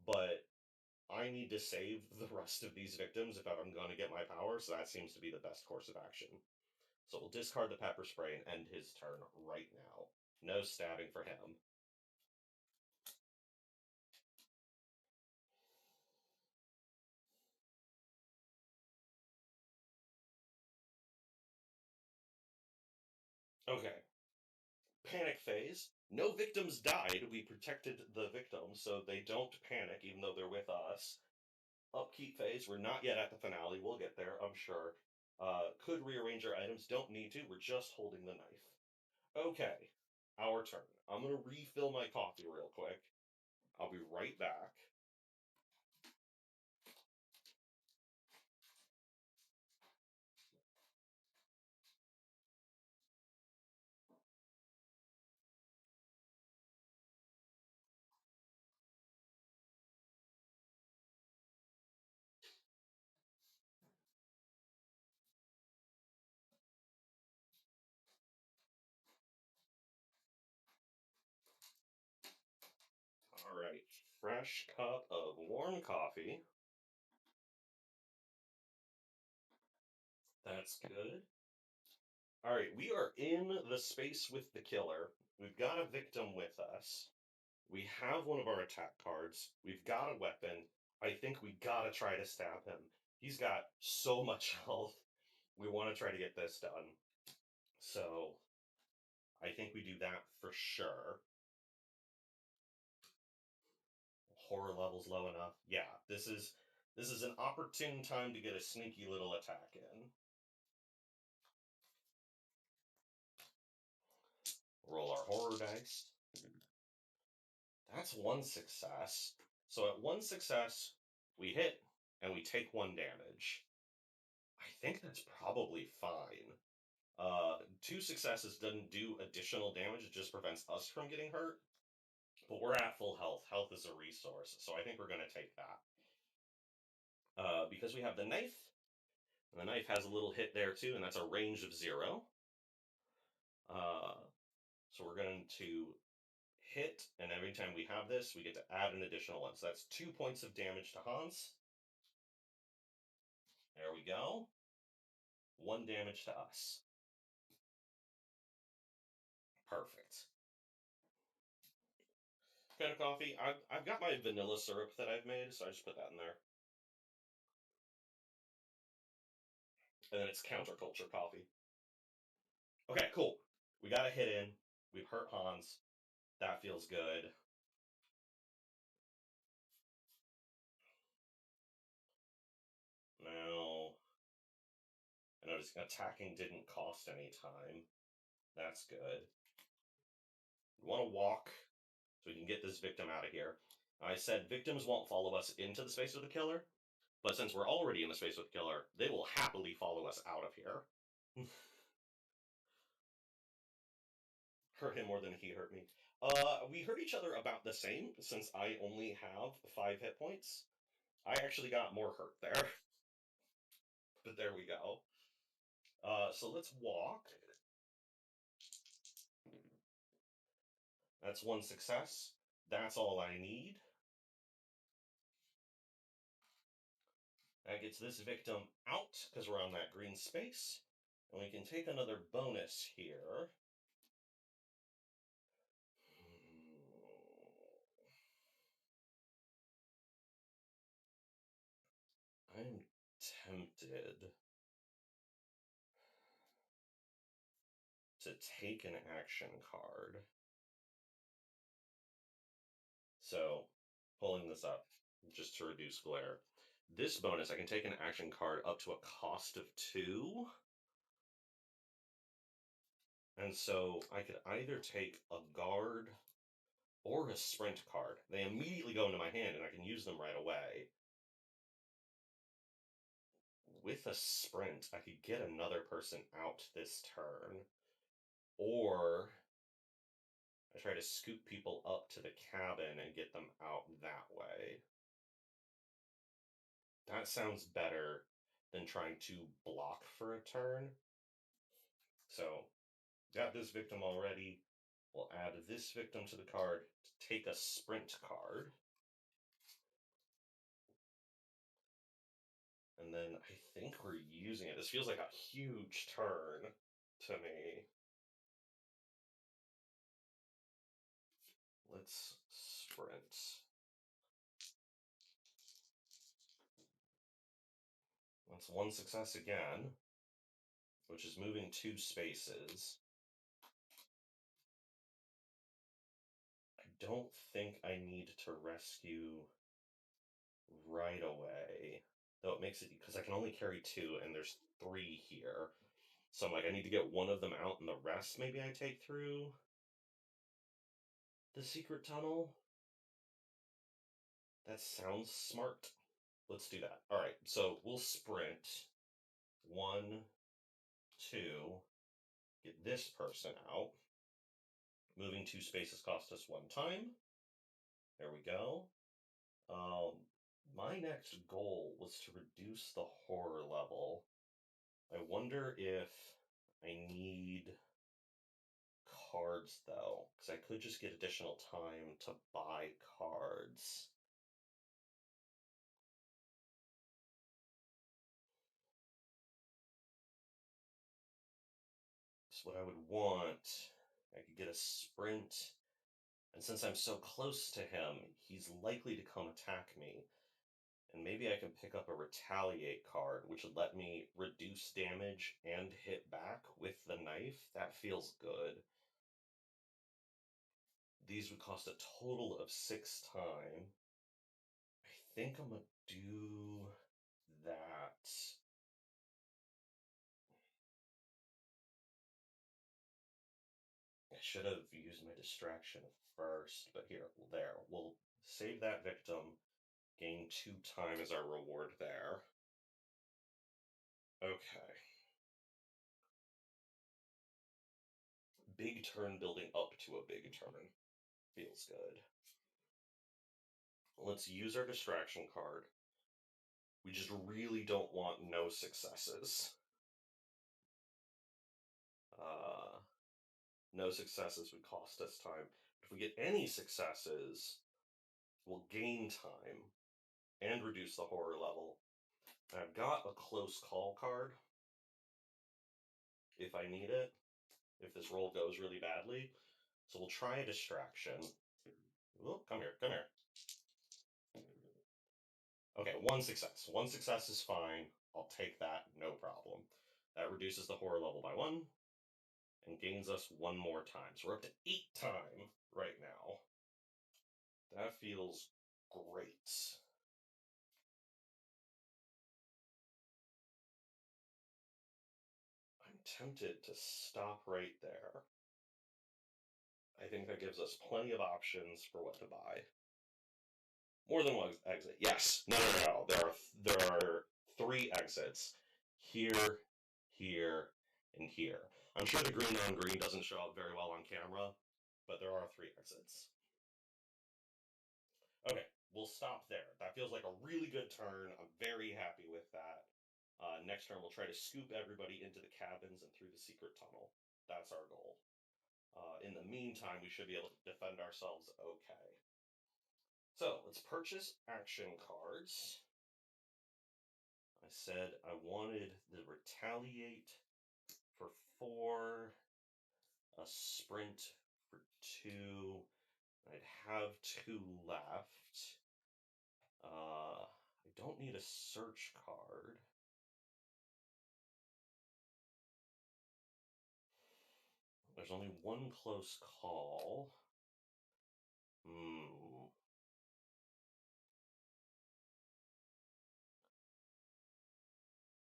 But I need to save the rest of these victims if I'm going to get my power, so that seems to be the best course of action. So we'll discard the pepper spray and end his turn right now. No stabbing for him. Okay. Panic phase. No victims died. We protected the victims, so they don't panic even though they're with us. Upkeep phase. We're not yet at the finale. We'll get there, I'm sure. Could rearrange our items. Don't need to. We're just holding the knife. Okay. Our turn. I'm going to refill my coffee real quick. I'll be right back. All right. Fresh cup of warm coffee. That's good. All right. We are in the space with the killer. We've got a victim with us. We have one of our attack cards. We've got a weapon. I think we gotta try to stab him. He's got so much health. We want to try to get this done. So I think we do that for sure. Horror level's low enough. Yeah, this is an opportune time to get a sneaky little attack in. Roll our horror dice. That's 1 success. So at 1 success, we hit and we take 1 damage. I think that's probably fine. 2 successes doesn't do additional damage, it just prevents us from getting hurt. But we're at full health. Health is a resource, so I think we're going to take that. Because we have the knife, and the knife has a little hit there too, and that's a range of 0. So we're going to hit, and every time we have this, we get to add an additional 1. So that's 2 points of damage to Hans. There we go. 1 damage to us. Perfect. kind of coffee. I've got my vanilla syrup that I've made, so I just put that in there. And then it's counterculture coffee. Okay, cool. We got a hit in. We've hurt Hans. That feels good. Now, I noticed attacking didn't cost any time. That's good. We want to walk so we can get this victim out of here. I said victims won't follow us into the space with the killer, but since we're already in the space with the killer, they will happily follow us out of here. Hurt him more than he hurt me. We hurt each other about the same, since I only have 5 hit points. I actually got more hurt there. But there we go. So let's walk. That's 1 success. That's all I need. That gets this victim out, because we're on that green space. And we can take another bonus here. I'm tempted to take an action card. So, pulling this up just to reduce glare. This bonus, I can take an action card up to a cost of 2. And so I could either take a guard or a sprint card. They immediately go into my hand and I can use them right away. With a sprint, I could get another person out this turn. Or I try to scoop people up to the cabin and get them out that way. That sounds better than trying to block for a turn. So, got this victim already. We'll add this victim to the card to take a sprint card. And then I think we're using it. This feels like a huge turn to me. Let's sprint. That's 1 success again, which is moving 2 spaces. I don't think I need to rescue right away. Though it makes it, because I can only carry 2 and there's 3 here. So I'm like, I need to get one of them out and the rest maybe I take through the secret tunnel. That sounds smart. Let's do that. All right, so we'll sprint. 1, 2, get this person out. Moving 2 spaces cost us 1 time. There we go. My next goal was to reduce the horror level. I wonder if I need cards, though, because I could just get additional time to buy cards. So what I would want, I could get a sprint, and since I'm so close to him, he's likely to come attack me. And maybe I can pick up a retaliate card, which would let me reduce damage and hit back with the knife. That feels good. These would cost a total of 6 time. I think I'm gonna do that. I should have used my distraction first, but here, there. We'll save that victim, gain 2 time as our reward there. Okay. Big turn building up to a big turn. Feels good. Let's use our distraction card. We just really don't want no successes. Uh, no successes would cost us time. If we get any successes, we'll gain time and reduce the horror level. I've got a close call card if I need it, if this roll goes really badly. So we'll try a distraction. Ooh, come here, come here. Okay, one success. One success is fine. I'll take that, no problem. That reduces the horror level by one and gains us one more time. So we're up to 8 time right now. That feels great. I'm tempted to stop right there. I think that gives us plenty of options for what to buy. More than one exit. Yes. No, no, no, no. There are 3 exits. Here, here, and here. I'm sure the green on green doesn't show up very well on camera, but there are 3 exits. Okay, we'll stop there. That feels like a really good turn. I'm very happy with that. Next turn, we'll try to scoop everybody into the cabins and through the secret tunnel. That's our goal. In the meantime, we should be able to defend ourselves okay. So let's purchase action cards. I said I wanted the retaliate for 4, a sprint for 2. I'd have 2 left. I don't need a search card. There's only one close call.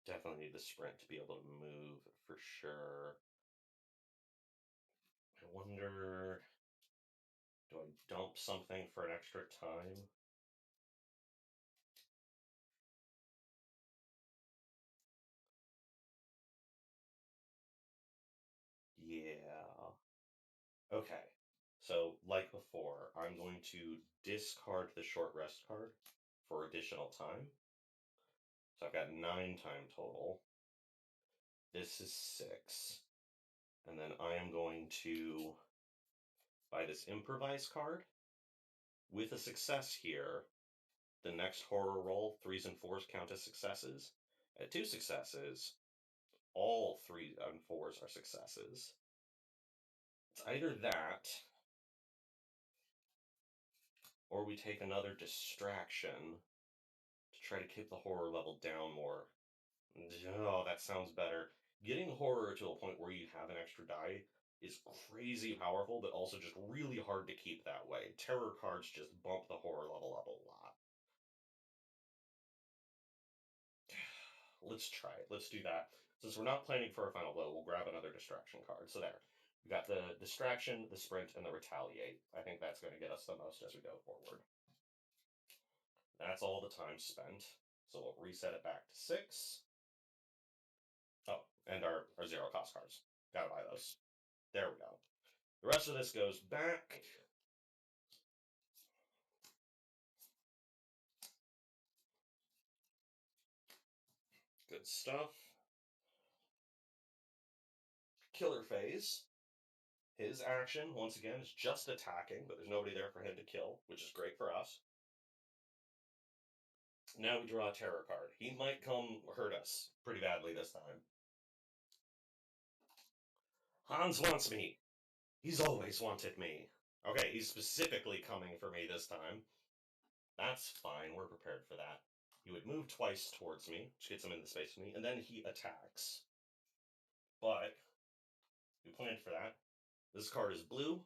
Definitely need the sprint to be able to move for sure. I wonder, do I dump something for an extra time? Yeah. Okay. So, like before, I'm going to discard the short rest card for additional time. So I've got 9 time total. This is 6. And then I am going to buy this improvise card. With a success here, the next horror roll, 3s and 4s count as successes. At 2 successes, all 3 and 4s are successes. It's either that, or we take another distraction to try to keep the horror level down more. Oh, that sounds better. Getting horror to a point where you have an extra die is crazy powerful, but also just really hard to keep that way. Terror cards just bump the horror level up a lot. Let's try it. Let's do that. Since we're not planning for a final blow, we'll grab another distraction card. So there. We got the distraction, the sprint, and the retaliate. I think that's going to get us the most as we go forward. That's all the time spent. So we'll reset it back to 6. Oh, and our 0 cost cards. Gotta buy those. There we go. The rest of this goes back. Good stuff. Killer phase. His action, once again, is just attacking, but there's nobody there for him to kill, which is great for us. Now we draw a terror card. He might come hurt us pretty badly this time. Hans wants me. He's always wanted me. Okay, he's specifically coming for me this time. That's fine, we're prepared for that. He would move twice towards me, which gets him in the space with me, and then he attacks. But we planned for that. This card is blue.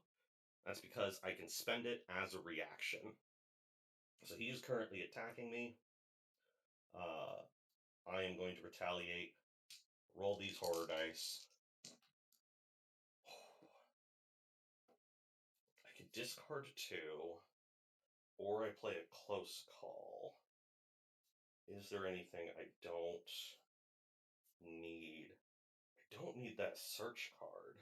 That's because I can spend it as a reaction. So he is currently attacking me. I am going to retaliate. Roll these horror dice. I can discard 2, or I play a close call. Is there anything I don't need? I don't need that search card.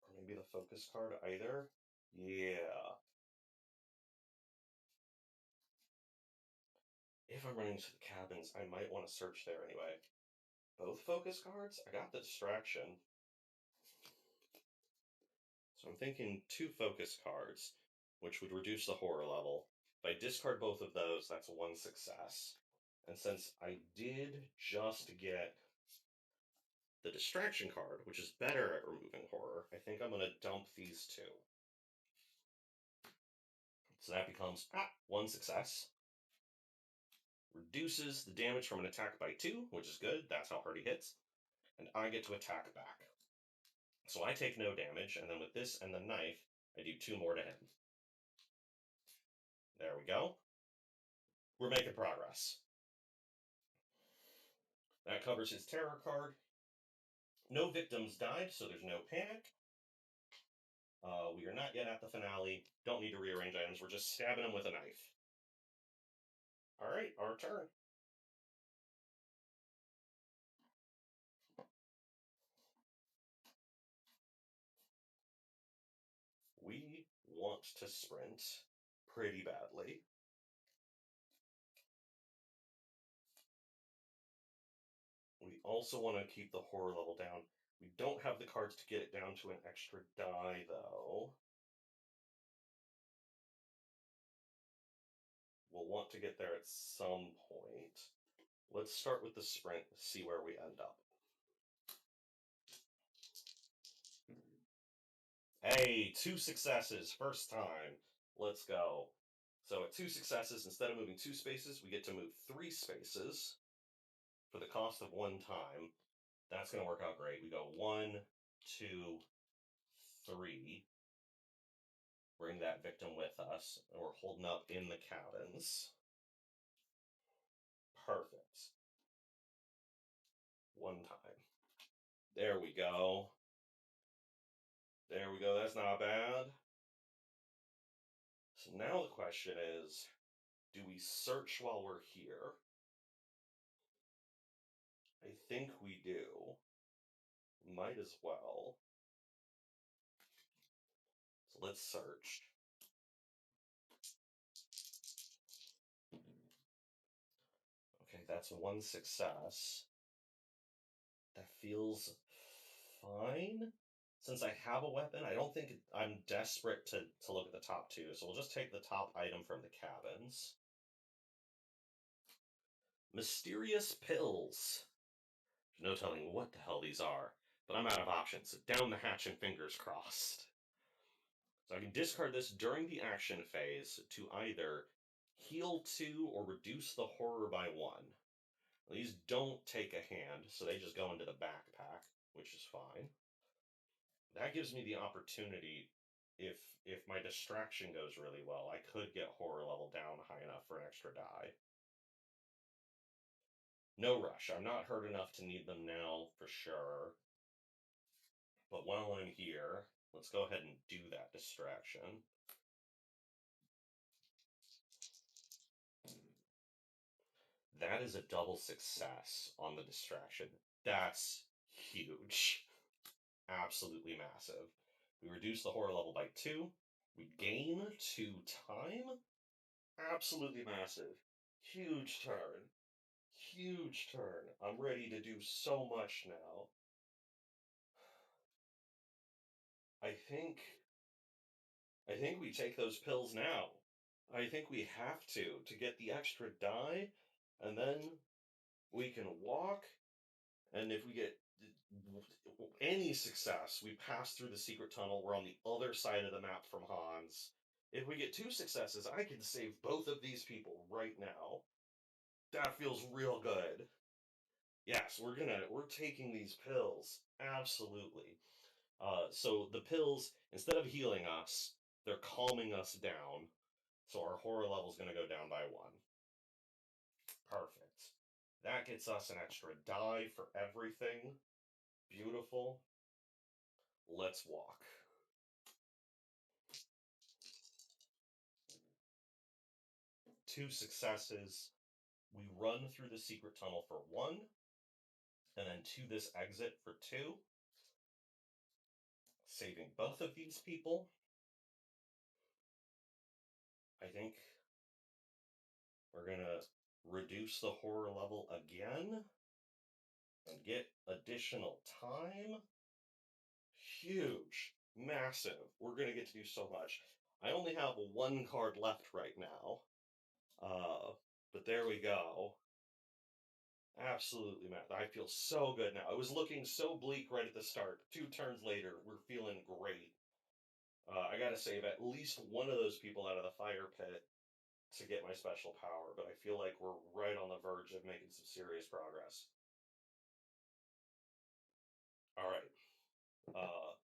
Or maybe the focus card either? Yeah. If I'm running to the cabins, I might want to search there anyway. Both focus cards? I got the distraction. So I'm thinking 2 focus cards, which would reduce the horror level. If I discard both of those, that's 1 success. And since I did just get the distraction card, which is better at removing horror, I think I'm going to dump these two. So that becomes one success. Reduces the damage from an attack by 2, which is good. That's how hard he hits. And I get to attack back. So I take no damage, and then with this and the knife, I do 2 more to him. There we go. We're making progress. That covers his terror card. No victims died, so there's no panic. We are not yet at the finale. Don't need to rearrange items. We're just stabbing him with a knife. All right, our turn. We want to sprint pretty badly. We also want to keep the horror level down. We don't have the cards to get it down to an extra die, though. We'll want to get there at some point. Let's start with the sprint, see where we end up. Hey, 2 successes, first time. Let's go. So at 2 successes, instead of moving 2 spaces, we get to move 3 spaces for the cost of 1 time. That's going to work out great. We go 1, 2, 3. Bring that victim with us, and we're holding up in the cabins. Perfect. 1 time. There we go. There we go. That's not bad. So now the question is, do we search while we're here? I think we do. Might as well. So let's search. Okay, that's 1 success. That feels fine. Since I have a weapon, I don't think I'm desperate to look at the top 2, so we'll just take the top item from the cabins. Mysterious pills. There's no telling what the hell these are, but I'm out of options. Down the hatch and fingers crossed. So I can discard this during the action phase to either heal 2 or reduce the horror by 1. These don't take a hand, so they just go into the backpack, which is fine. That gives me the opportunity, if my distraction goes really well, I could get horror level down high enough for an extra die. No rush. I'm not hurt enough to need them now for sure. But while I'm here, let's go ahead and do that distraction. That is a double success on the distraction. That's huge. Absolutely massive. We reduce the horror level by 2. We gain 2 time. Absolutely massive. Huge turn. Huge turn. I'm ready to do so much now. I think we take those pills now. I think we have to get the extra die, and then we can walk, and if we get any success, we pass through the secret tunnel. We're on the other side of the map from Hans. If we get 2 successes, I can save both of these people right now. That feels real good. Yes, we're taking these pills. Absolutely. So the pills, instead of healing us, they're calming us down. So our horror level's going to go down by 1. Perfect. That gets us an extra die for everything. Beautiful. Let's walk. 2 successes. We run through the secret tunnel for 1, and then to this exit for 2. Saving both of these people. I think we're going to reduce the horror level again and get additional time. Huge. Massive. We're going to get to do so much. I only have 1 card left right now. But there we go. Absolutely, Matt. I feel so good now. It was looking so bleak right at the start. 2 turns later, we're feeling great. I got to save at least one of those people out of the fire pit to get my special power, but I feel like we're right on the verge of making some serious progress. All right. Uh,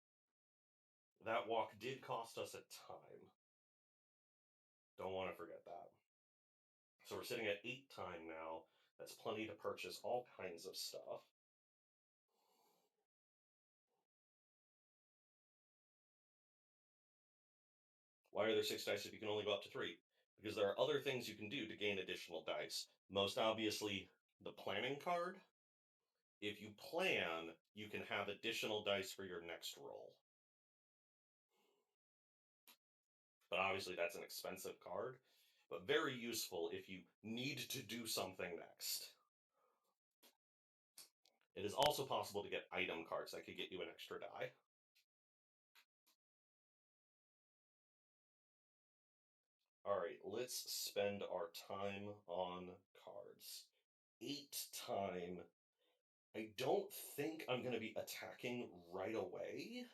that walk did cost us a time. Don't want to forget that. So we're sitting at 8 time now. That's plenty to purchase all kinds of stuff. Why are there 6 dice if you can only go up to 3? Because there are other things you can do to gain additional dice. Most obviously, the planning card. If you plan, you can have additional dice for your next roll. But obviously, that's an expensive card, but very useful if you need to do something next. It is also possible to get item cards that could get you an extra die. All right, let's spend our time on cards. 8 time. I don't think I'm going to be attacking right away.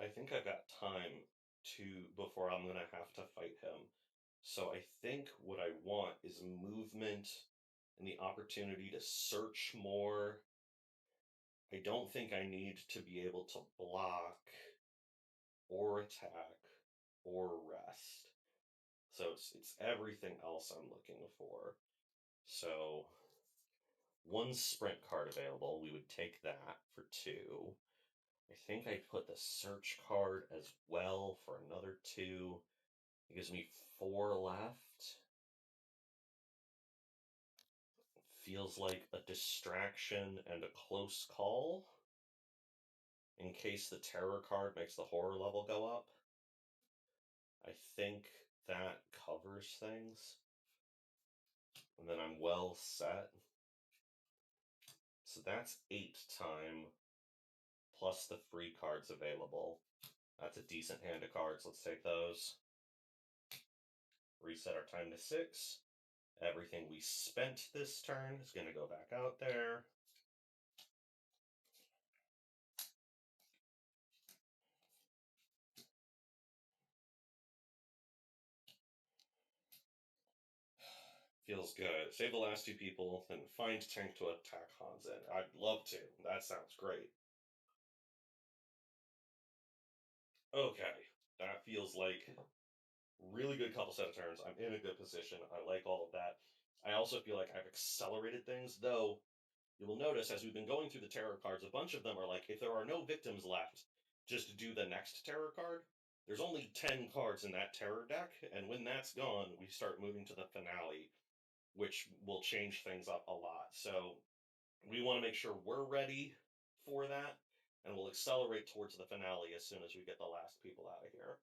I think I've got time to before I'm gonna have to fight him. So I think what I want is movement and the opportunity to search more. I don't think I need to be able to block or attack or rest. So it's everything else I'm looking for. So one sprint card available, we would take that for 2. I think I put the search card as well for another 2. It gives me 4 left. Feels like a distraction and a close call. In case the terror card makes the horror level go up. I think that covers things. And then I'm well set. So that's 8 time plus the free cards available. That's a decent hand of cards. Let's take those. Reset our time to 6. Everything we spent this turn is going to go back out there. Feels good. Save the last 2 people, then find tank to attack Hans in. I'd love to. That sounds great. Okay. That feels like really good couple set of turns. I'm in a good position. I like all of that. I also feel like I've accelerated things, though you will notice as we've been going through the terror cards, a bunch of them are like, if there are no victims left, just do the next terror card. There's only 10 cards in that terror deck, and when that's gone, we start moving to the finale, which will change things up a lot. So we want to make sure we're ready for that, and we'll accelerate towards the finale as soon as we get the last people out of here.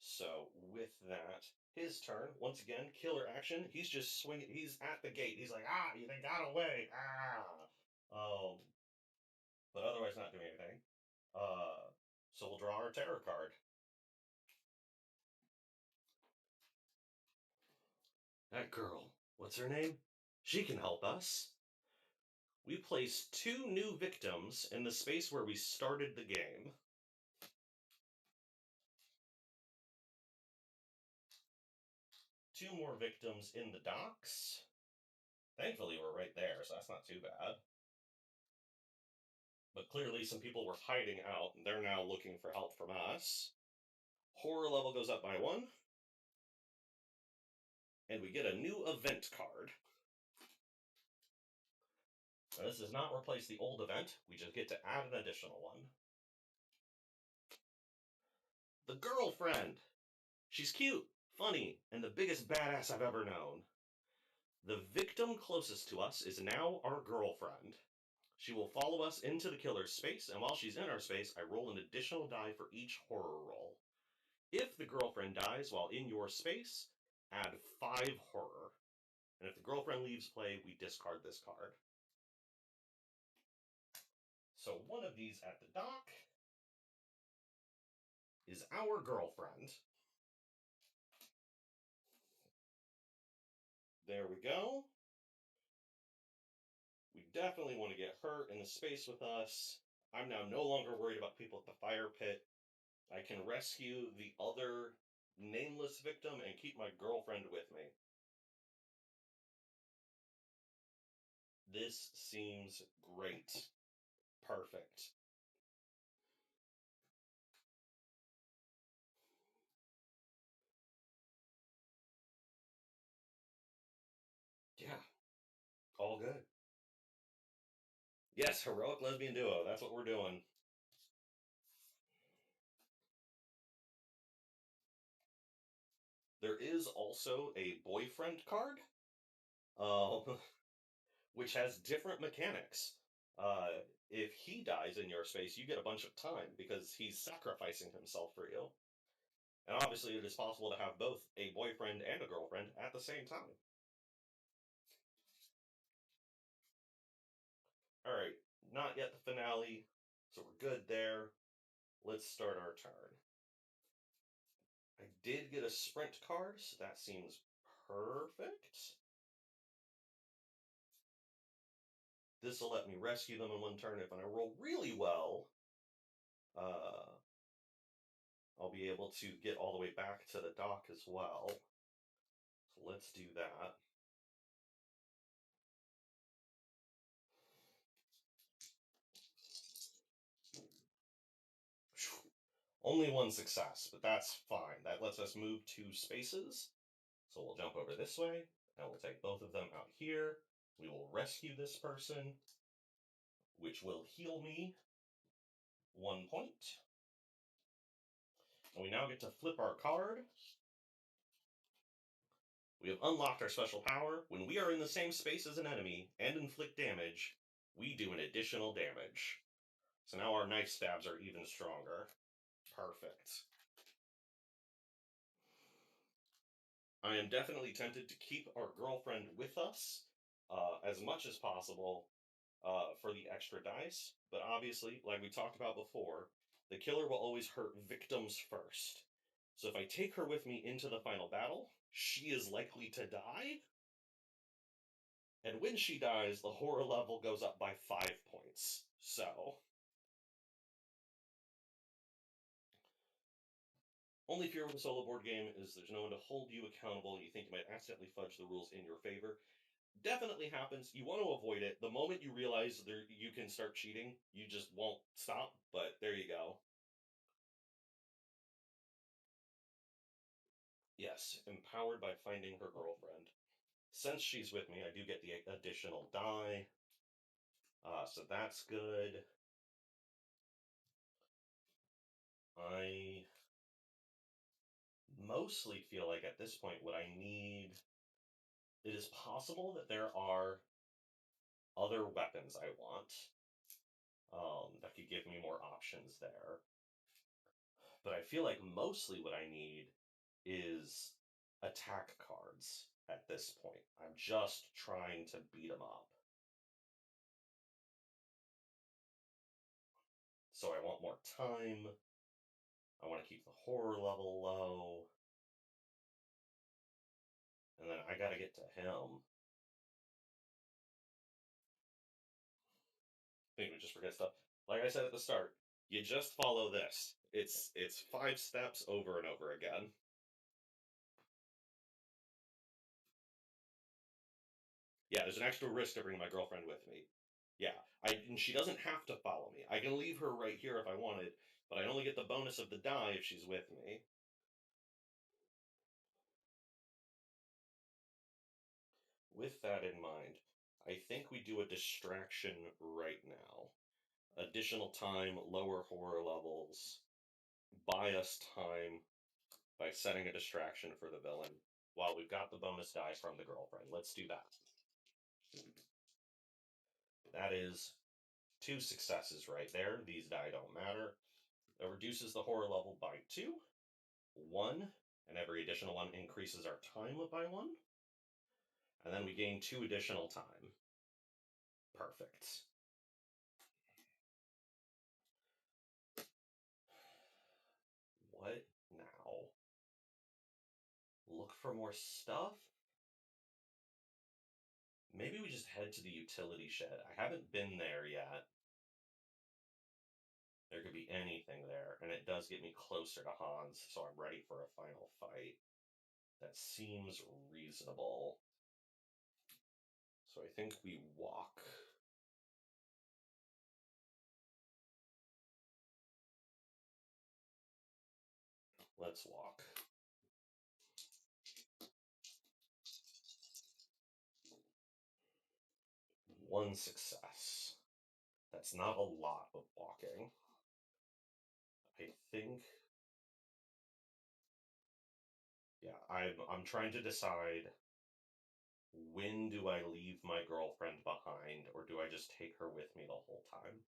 So with that, his turn. Once again, killer action. He's just swinging. He's at the gate. He's like, they got away. But otherwise not doing anything. So we'll draw our terror card. That girl, what's her name? She can help us. We place 2 new victims in the space where we started the game. 2 more victims in the docks. Thankfully, we're right there, so that's not too bad. But clearly, some people were hiding out, and they're now looking for help from us. Horror level goes up by 1. And we get a new event card. Now, this does not replace the old event. We just get to add an additional one. The girlfriend. She's cute, funny, and the biggest badass I've ever known. The victim closest to us is now our girlfriend. She will follow us into the killer's space, and while she's in our space, I roll an additional die for each horror roll. If the girlfriend dies while in your space, add 5 horror. And if the girlfriend leaves play, we discard this card. So one of these at the dock. is our girlfriend. There we go. We definitely want to get her in the space with us. I'm now no longer worried about people at the fire pit. I can rescue the other nameless victim and keep my girlfriend with me. This seems great. Perfect. Yeah, all good. Yes, heroic lesbian duo. That's what we're doing. There is also a boyfriend card, uh, which has different mechanics. Uh, if he dies in your space, you get a bunch of time because he's sacrificing himself for you. And obviously, it is possible to have both a boyfriend and a girlfriend at the same time. All right, not yet the finale, so we're good there. Let's start our turn. I did get a sprint card, so that seems perfect. This will let me rescue them in one turn. If I roll really well, uh, I'll be able to get all the way back to the dock as well. So let's do that. Only one success, but that's fine. That lets us move 2 spaces. So we'll jump over this way, and we'll take both of them out here. We will rescue this person, which will heal me 1 point. And we now get to flip our card. We have unlocked our special power. When we are in the same space as an enemy and inflict damage, we do an additional damage. So now our knife stabs are even stronger. Perfect. I am definitely tempted to keep our girlfriend with us as much as possible for the extra dice. But obviously, like we talked about before, the killer will always hurt victims first. So if I take her with me into the final battle, she is likely to die. And when she dies, the horror level goes up by 5 points. So, only fear with a solo board game is there's no one to hold you accountable. You think you might accidentally fudge the rules in your favor. Definitely happens. You want to avoid it. The moment you realize you can start cheating, you just won't stop. But there you go. Yes, empowered by finding her girlfriend. Since she's with me, I do get the additional die. So that's good. I mostly feel like at this point what I need. It is possible that there are other weapons I want that could give me more options there. But I feel like mostly what I need is attack cards at this point. I'm just trying to beat them up. So I want more time. I want to keep the horror level low. And then I gotta get to him. I think we just forget stuff. Like I said at the start, you just follow this. It's 5 steps over and over again. Yeah, there's an extra risk to bring my girlfriend with me. Yeah, and she doesn't have to follow me. I can leave her right here if I wanted, but I only get the bonus of the die if she's with me. With that in mind, I think we do a distraction right now. Additional time, lower horror levels, buy us time by setting a distraction for the villain while we've got the bonus die from the girlfriend. Let's do that. That is 2 successes right there. These die don't matter. That reduces the horror level by 2. 1, and every additional one increases our time by 1. And then we gain 2 additional time. Perfect. for more stuff. Maybe we just head to the utility shed. I haven't been there yet. There could be anything there, and it does get me closer to Hans, so I'm ready for a final fight. That seems reasonable. So I think we walk. Let's walk. One success. That's not a lot of walking. I think. Yeah, I'm trying to decide, when do I leave my girlfriend behind, or do I just take her with me the whole time?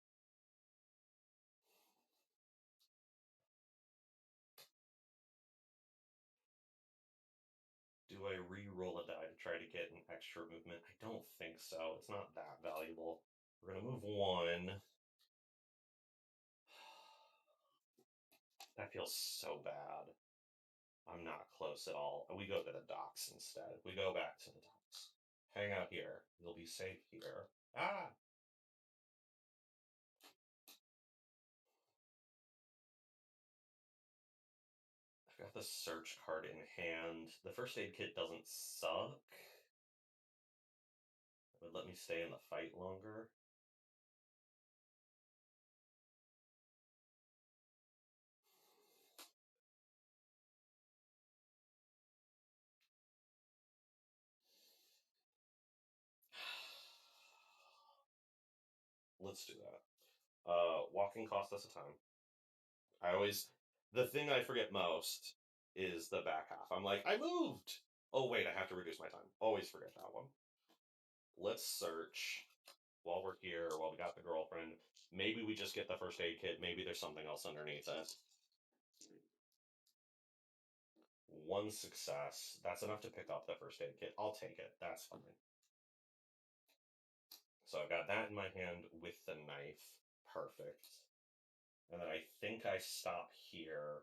Do I re-roll a die to try to get an extra movement? I don't think so. It's not that valuable. We're gonna move one. That feels so bad. I'm not close at all. We go to the docks instead. We go back to the docks. Hang out here. You'll be safe here. Ah! I've got the search card in hand. The first aid kit doesn't suck. It would let me stay in the fight longer. Let's do that. Walking costs us a time. The thing I forget most is the back half. I'm like, I moved! Oh, wait, I have to reduce my time. Always forget that one. Let's search while we're here, while we got the girlfriend. Maybe we just get the first aid kit. Maybe there's something else underneath it. One success. That's enough to pick up the first aid kit. I'll take it. That's fine. So I've got that in my hand with the knife. Perfect. And then I think I stop here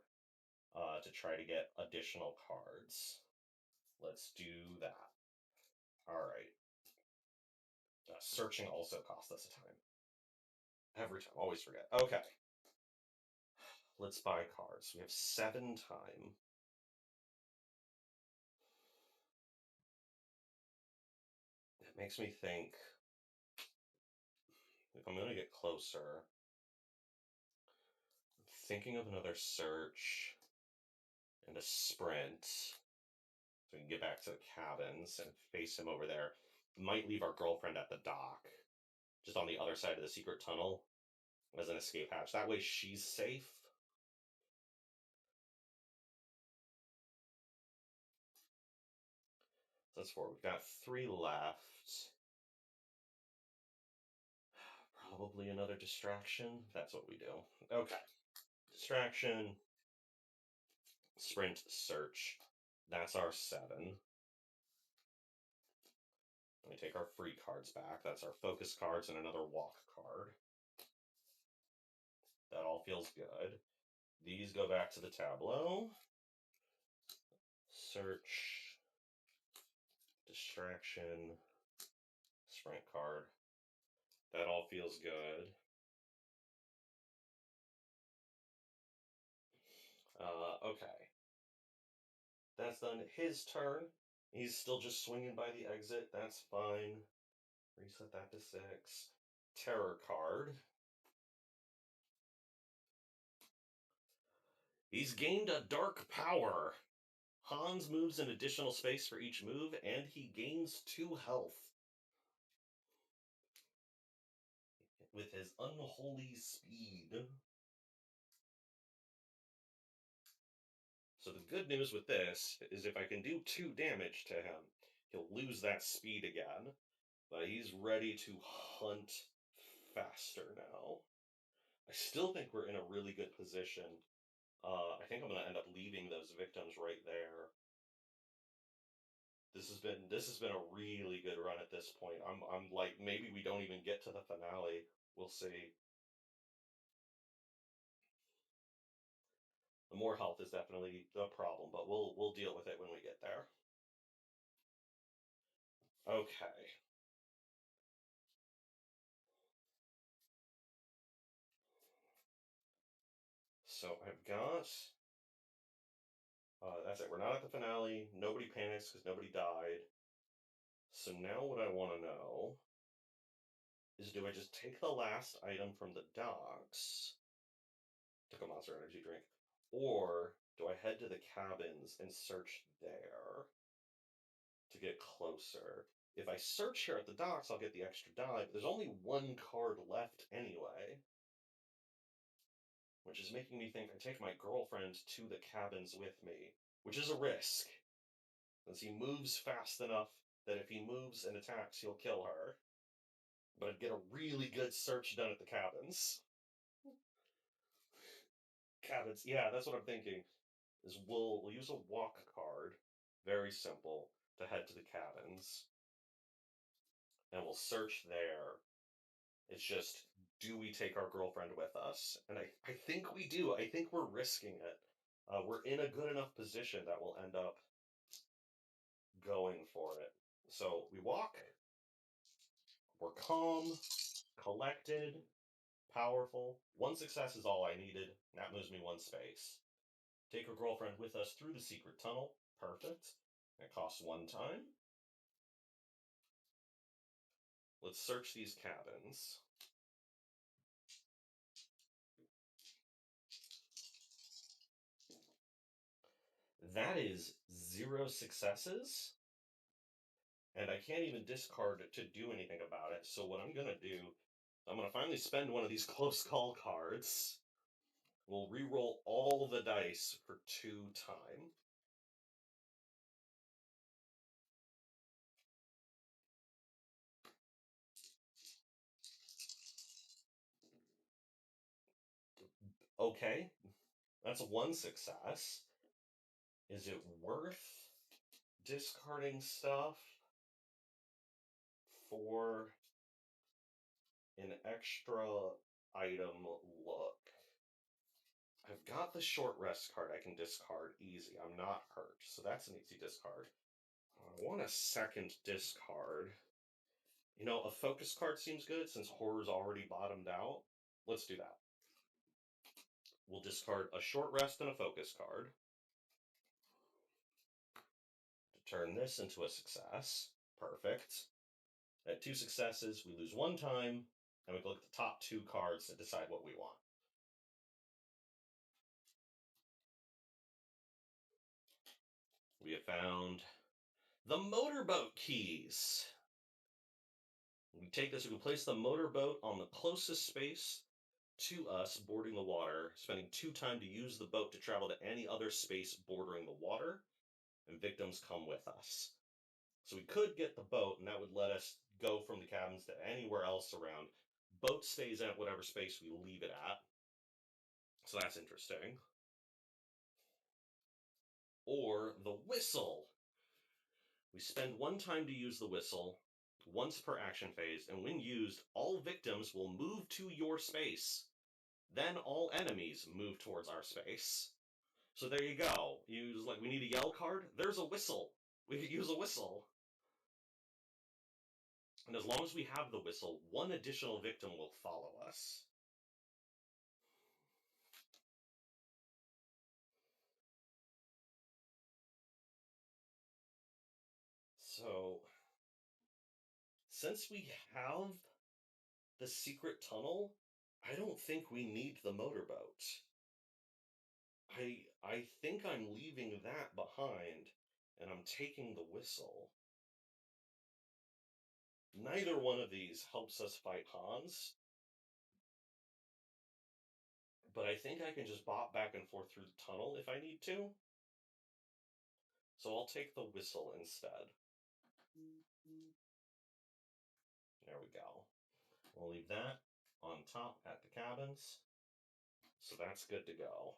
to try to get additional cards. Let's do that. All right. Searching also costs us a time. Every time. Always forget. Okay. Let's buy cards. We have 7 time. It makes me think, if I'm going to get closer, I'm thinking of another search and a sprint, so we can get back to the cabins and face him over there. Might leave our girlfriend at the dock, just on the other side of the secret tunnel, as an escape hatch. That way she's safe. So that's 4. We've got 3 left. Probably another distraction. That's what we do. Okay. Distraction. Sprint, search. That's our 7. Let me take our free cards back. That's our focus cards and another walk card. That all feels good. These go back to the tableau. Search, distraction, sprint card. That all feels good. Okay. That's done. His turn. He's still just swinging by the exit. That's fine. Reset that to 6. Terror card. He's gained a dark power. Hans moves an additional space for each move, and he gains 2 health with his unholy speed. So the good news with this is, if I can do 2 damage to him, he'll lose that speed again, but he's ready to hunt faster now. I still think we're in a really good position. I think I'm going to end up leaving those victims right there. This has been a really good run at this point. I'm like, maybe we don't even get to the finale. We'll see. The more health is definitely the problem, but we'll deal with it when we get there. Okay. So I've got. That's it. We're not at the finale. Nobody panics because nobody died. So now what I want to know is, do I just take the last item from the docks, took a Monster Energy drink, or do I head to the cabins and search there to get closer? If I search here at the docks, I'll get the extra die, but there's only one card left anyway, which is making me think I take my girlfriend to the cabins with me, which is a risk, since he moves fast enough that if he moves and attacks, he'll kill her. But I'd get a really good search done at the cabins. Cabins, yeah, that's what I'm thinking. Is we'll use a walk card, very simple, to head to the cabins, and we'll search there. It's just, do we take our girlfriend with us? And I think we do. I think we're risking it. We're in a good enough position that we'll end up going for it. So we walk, we're calm, collected, powerful. One success is all I needed. That moves me one space. Take our girlfriend with us through the secret tunnel. Perfect. It costs one time. Let's search these cabins. That is 0 successes. And I can't even discard it to do anything about it. So what I'm going to do, I'm going to finally spend one of these close call cards. We'll re-roll all the dice for 2 time. Okay, that's 1 success. Is it worth discarding stuff for an extra item look? I've got the short rest card I can discard easy. I'm not hurt, so that's an easy discard. I want a second discard. You know, a focus card seems good since horror's already bottomed out. Let's do that. We'll discard a short rest and a focus card to turn this into a success. Perfect. At 2 successes, we lose 1 time, and we can look at the top 2 cards to decide what we want. We have found the motorboat keys. We take this, we can place the motorboat on the closest space to us bordering the water, spending 2 time to use the boat to travel to any other space bordering the water, and victims come with us. So we could get the boat, and that would let us go from the cabins to anywhere else around. Boat stays at whatever space we leave it at. So that's interesting. Or the whistle. We spend 1 time to use the whistle, once per action phase, and when used, all victims will move to your space. Then all enemies move towards our space. So there you go. Use, like, we need a yell card? There's a whistle. We could use a whistle. And as long as we have the whistle, 1 additional victim will follow us. So, since we have the secret tunnel, I don't think we need the motorboat. I think I'm leaving that behind, and I'm taking the whistle. Neither one of these helps us fight Hans, but I think I can just bop back and forth through the tunnel if I need to. So I'll take the whistle instead. There we go. We'll leave that on top at the cabins. So that's good to go.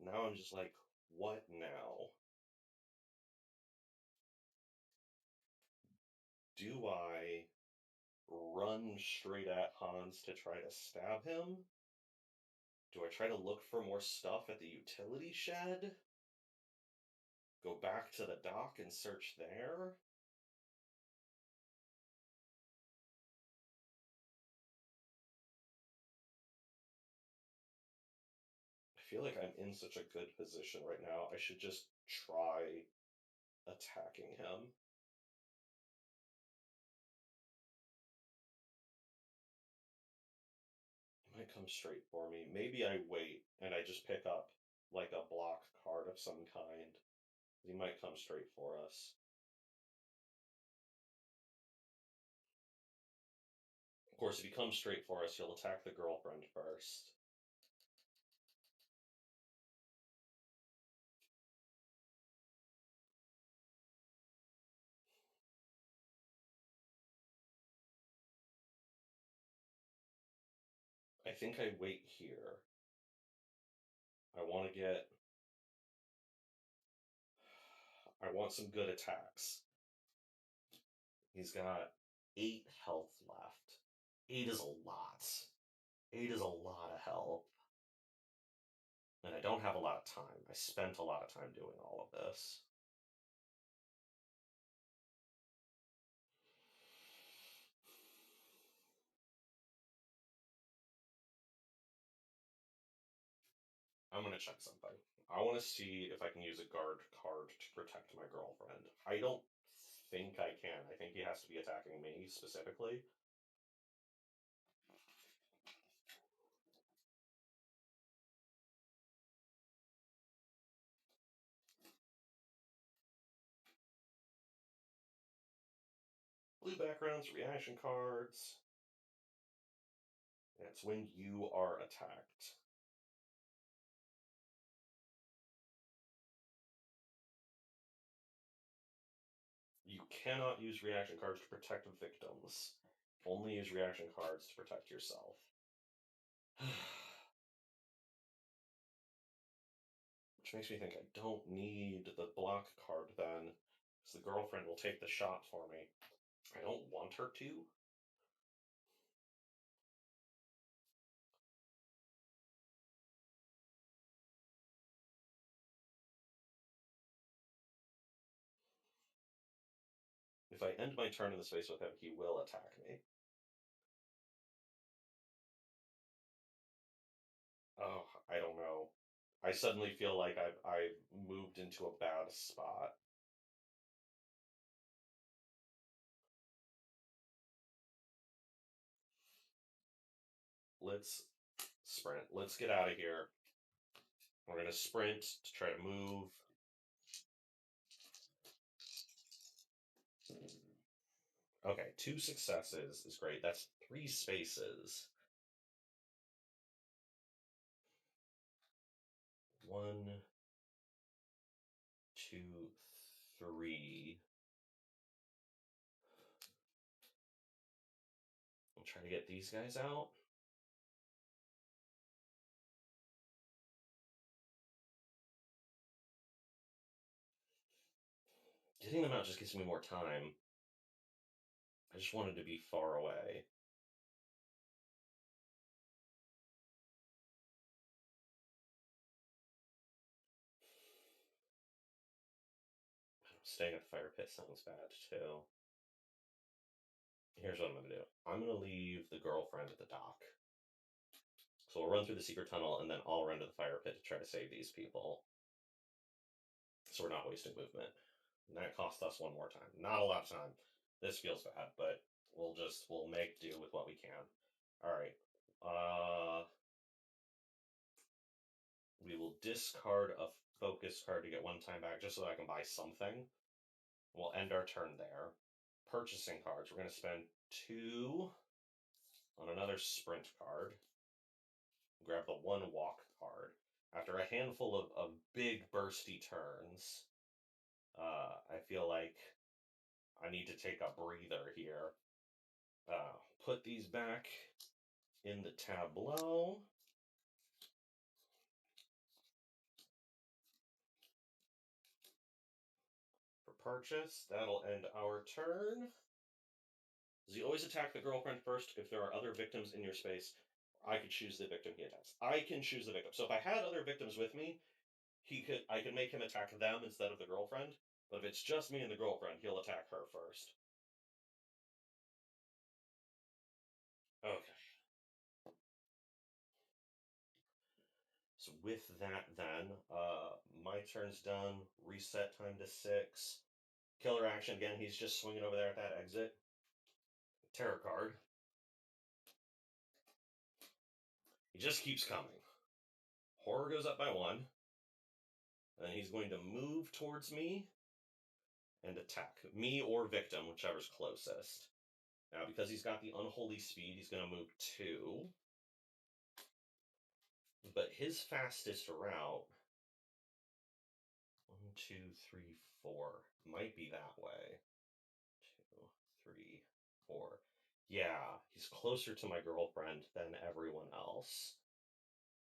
Now I'm just like, what now? Do I run straight at Hans to try to stab him? Do I try to look for more stuff at the utility shed? Go back to the dock and search there? I feel like I'm in such a good position right now. I should just try attacking him. He might come straight for me. Maybe I wait and I just pick up like a block card of some kind. He might come straight for us. Of course, if he comes straight for us, he'll attack the girlfriend first. I think I wait here. I want to get. I want some good attacks. He's got 8 health left. 8 is a lot. 8 is a lot of health. And I don't have a lot of time. I spent a lot of time doing all of this. I'm going to check something. I want to see if I can use a guard card to protect my girlfriend. I don't think I can. I think he has to be attacking me specifically. Blue backgrounds, reaction cards. It's when you are attacked. You cannot use reaction cards to protect victims. Only use reaction cards to protect yourself. Which makes me think I don't need the block card then, because the girlfriend will take the shot for me. I don't want her to. If I end my turn in the space with him, he will attack me. Oh, I don't know. I suddenly feel like I've moved into a bad spot. Let's sprint. Let's get out of here. We're gonna sprint to try to move. Okay, 2 successes is great. That's 3 spaces. 1, 2, 3. I'll try to get these guys out. Getting them out just gives me more time. I just wanted to be far away. Staying at the fire pit sounds bad too. Here's what I'm gonna do. I'm gonna leave the girlfriend at the dock. So we'll run through the secret tunnel and then I'll run to the fire pit to try to save these people. So we're not wasting movement. And that cost us 1 more time. Not a lot of time. This feels bad, but we'll make do with what we can. Alright. We will discard a focus card to get 1 time back just so that I can buy something. We'll end our turn there. Purchasing cards. We're going to spend 2 on another sprint card. Grab the 1 walk card. After a handful of big bursty turns, I feel like I need to take a breather here. Put these back in the tableau. For purchase, that'll end our turn. Does he always attack the girlfriend first if there are other victims in your space? I could choose the victim he attacks. I can choose the victim. So if I had other victims with me, I could make him attack them instead of the girlfriend. But if it's just me and the girlfriend, he'll attack her first. Okay. So with that, then, my turn's done. Reset time to 6. Killer action again. He's just swinging over there at that exit. Terror card. He just keeps coming. Horror goes up by 1. And he's going to move towards me and attack me or victim, whichever's closest. Now, because he's got the unholy speed, he's going to move 2. But his fastest route, 1, 2, 3, 4, might be that way. 2, 3, 4. Yeah, he's closer to my girlfriend than everyone else.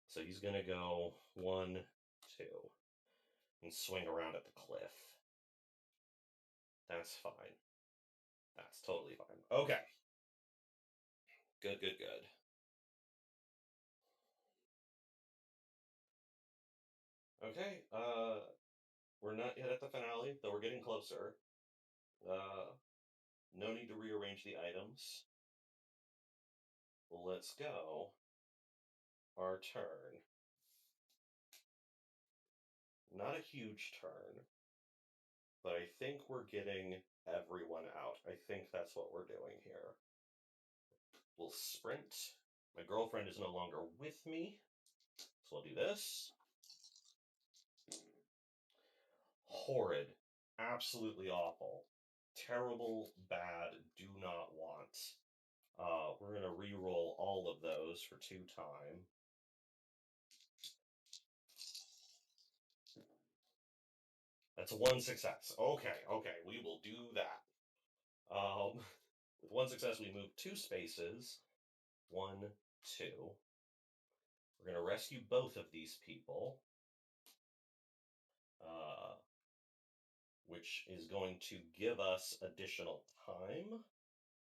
So he's going to go 1, 2, and swing around at the cliff. That's fine. That's totally fine. Okay. Good, good, good. Okay, we're not yet at the finale, though we're getting closer. No need to rearrange the items. Let's go. Our turn. Not a huge turn, but I think we're getting everyone out. I think that's what we're doing here. We'll sprint. My girlfriend is no longer with me, so we'll do this. Horrid. Absolutely awful. Terrible, bad, do not want. We're going to re-roll all of those for 2 time. That's 1 success. Okay, okay, we will do that. With 1 success, we move 2 spaces. 1, 2. We're going to rescue both of these people, which is going to give us additional time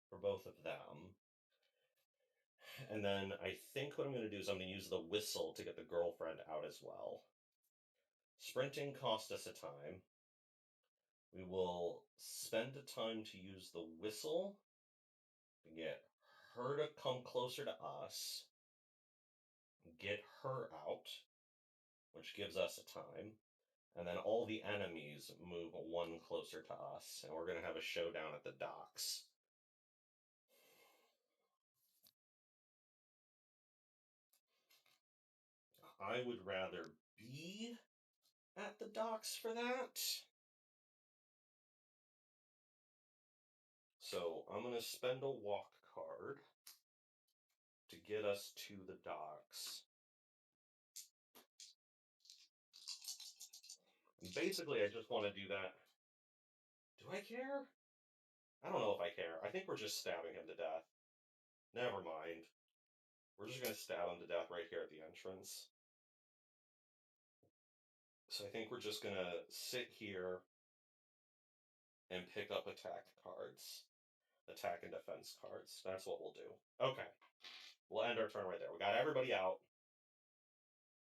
for both of them. And then I think what I'm going to do is I'm going to use the whistle to get the girlfriend out as well. Sprinting cost us a time. We will spend a time to use the whistle to get her to come closer to us, get her out, which gives us a time, and then all the enemies move 1 closer to us, and we're going to have a showdown at the docks. I would rather be at the docks for that. So I'm going to spend a walk card to get us to the docks. And basically, I just want to do that. Do I care? I don't know if I care. I think we're just stabbing him to death. Never mind. We're just going to stab him to death right here at the entrance. So I think we're just going to sit here and pick up attack cards. Attack and defense cards. That's what we'll do. Okay. We'll end our turn right there. We got everybody out.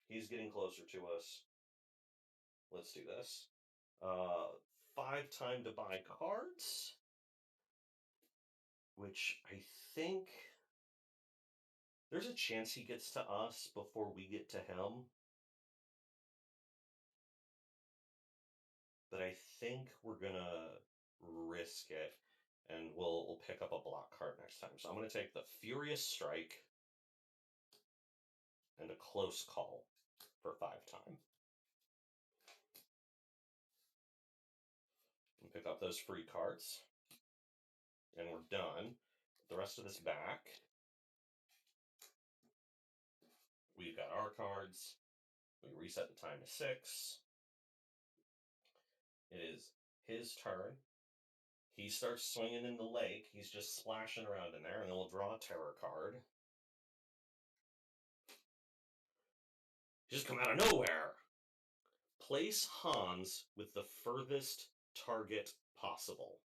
He's getting closer to us. Let's do this. 5 time to buy cards, which I think there's a chance he gets to us before we get to him. But I think we're gonna risk it, and we'll pick up a block card next time. So I'm gonna take the Furious Strike and a Close Call for 5 time. And pick up those free cards. And we're done. Put the rest of this back. We've got our cards. We reset the time to 6. It is his turn. He starts swinging in the lake. He's just splashing around in there, and then we'll draw a terror card. Just come out of nowhere. Place Hans with the furthest target possible.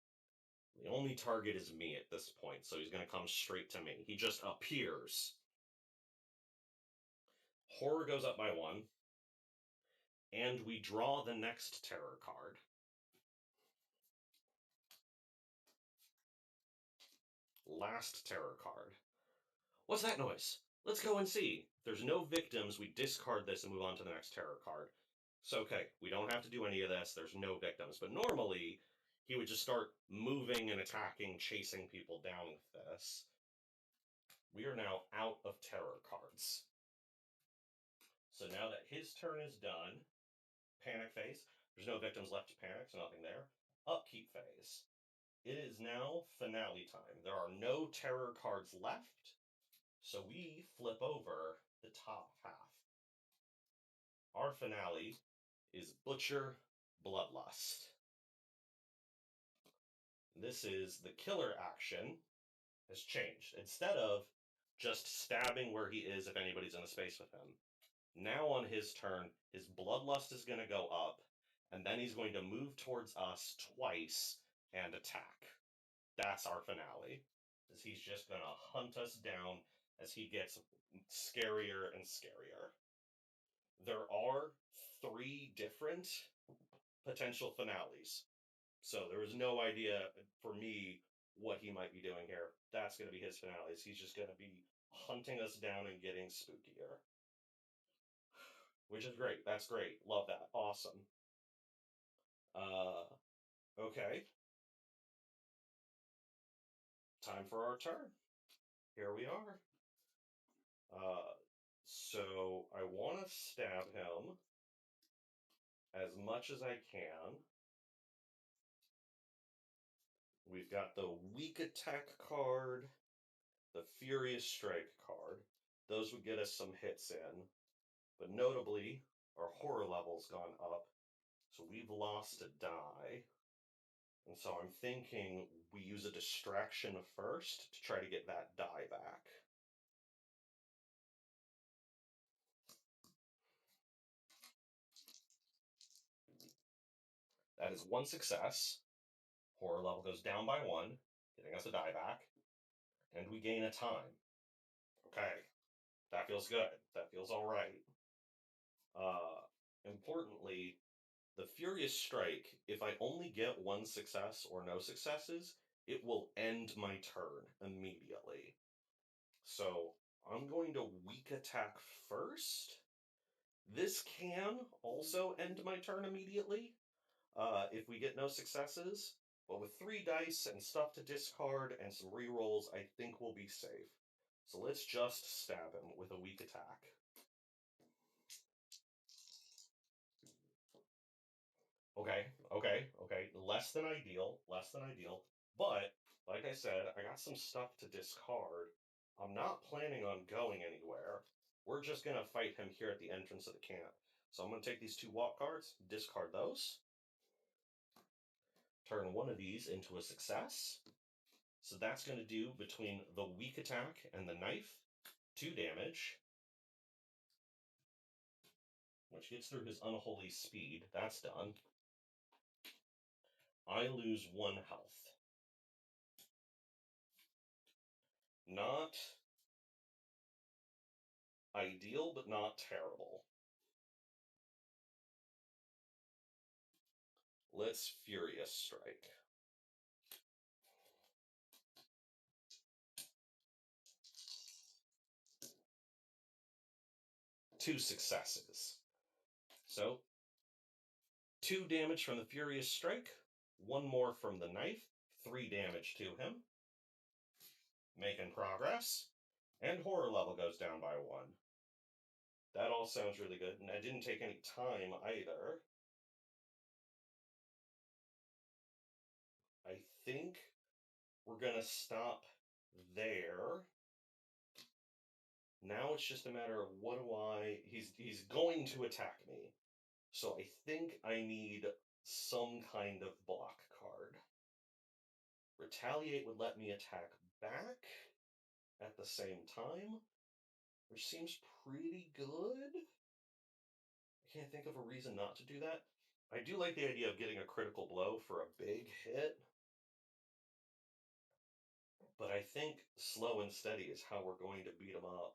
The only target is me at this point, so he's going to come straight to me. He just appears. Horror goes up by 1, and we draw the next terror card. Last terror card. What's that noise? Let's go and see. If there's no victims, we discard this and move on to the next terror card. So, okay, we don't have to do any of this. There's no victims. But normally, he would just start moving and attacking, chasing people down with this. We are now out of terror cards. So now that his turn is done, panic phase. There's no victims left to panic, so nothing there. Upkeep phase. It is now finale time. There are no terror cards left, so we flip over the top half. Our finale is Butcher Bloodlust. This is the killer action has changed. Instead of just stabbing where he is if anybody's in a space with him, now on his turn, his Bloodlust is going to go up, and then he's going to move towards us twice and attack. That's our finale. Is he's just going to hunt us down as he gets scarier and scarier. There are 3 different potential finales. So there was no idea for me what he might be doing here. That's going to be his finales. He's just going to be hunting us down and getting spookier. Which is great. That's great. Love that. Awesome. Okay. Time for our turn. Here we are. So I want to stab him as much as I can. We've got the weak attack card, the furious strike card. Those would get us some hits in. But notably, our horror level's gone up, so we've lost a die. And so I'm thinking we use a distraction first to try to get that die back. That is 1 success. Horror level goes down by 1, getting us a die back. And we gain a time. Okay, that feels good. That feels all right. Importantly, the Furious Strike, if I only get 1 success or no successes, it will end my turn immediately. So I'm going to weak attack first. This can also end my turn immediately if we get no successes. But with 3 dice and stuff to discard and some rerolls, I think we'll be safe. So let's just stab him with a weak attack. Okay. Less than ideal. But, like I said, I got some stuff to discard. I'm not planning on going anywhere. We're just going to fight him here at the entrance of the camp. So I'm going to take these 2 walk cards, discard those. Turn one of these into a success. So that's going to do, between the weak attack and the knife, 2 damage. Which gets through his unholy speed. That's done. I lose 1 health. Not ideal, but not terrible. Let's Furious Strike. 2 successes. So, 2 damage from the Furious Strike, 1 more from the knife, 3 damage to him. Making progress. And horror level goes down by 1. That all sounds really good, and I didn't take any time either. I think we're going to stop there. Now it's just a matter of what do I... He's going to attack me. So I think I need some kind of block card. Retaliate would let me attack back at the same time, which seems pretty good. I can't think of a reason not to do that. I do like the idea of getting a critical blow for a big hit. But I think slow and steady is how we're going to beat him up.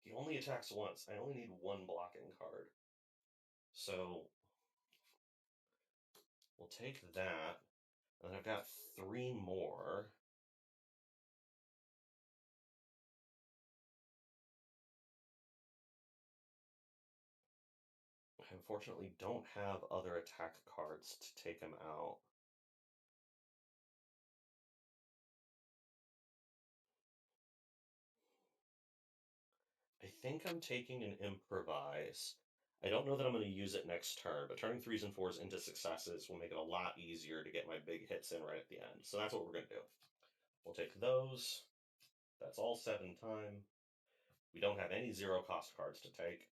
He only attacks once. I only need one blocking card. So we'll take that. And I've got 3 more. I unfortunately don't have other attack cards to take him out. I think I'm taking an improvise. I don't know that I'm going to use it next turn, but turning 3s and 4s into successes will make it a lot easier to get my big hits in right at the end. So that's what we're going to do. We'll take those. That's all 7 time. We don't have any 0 cost cards to take.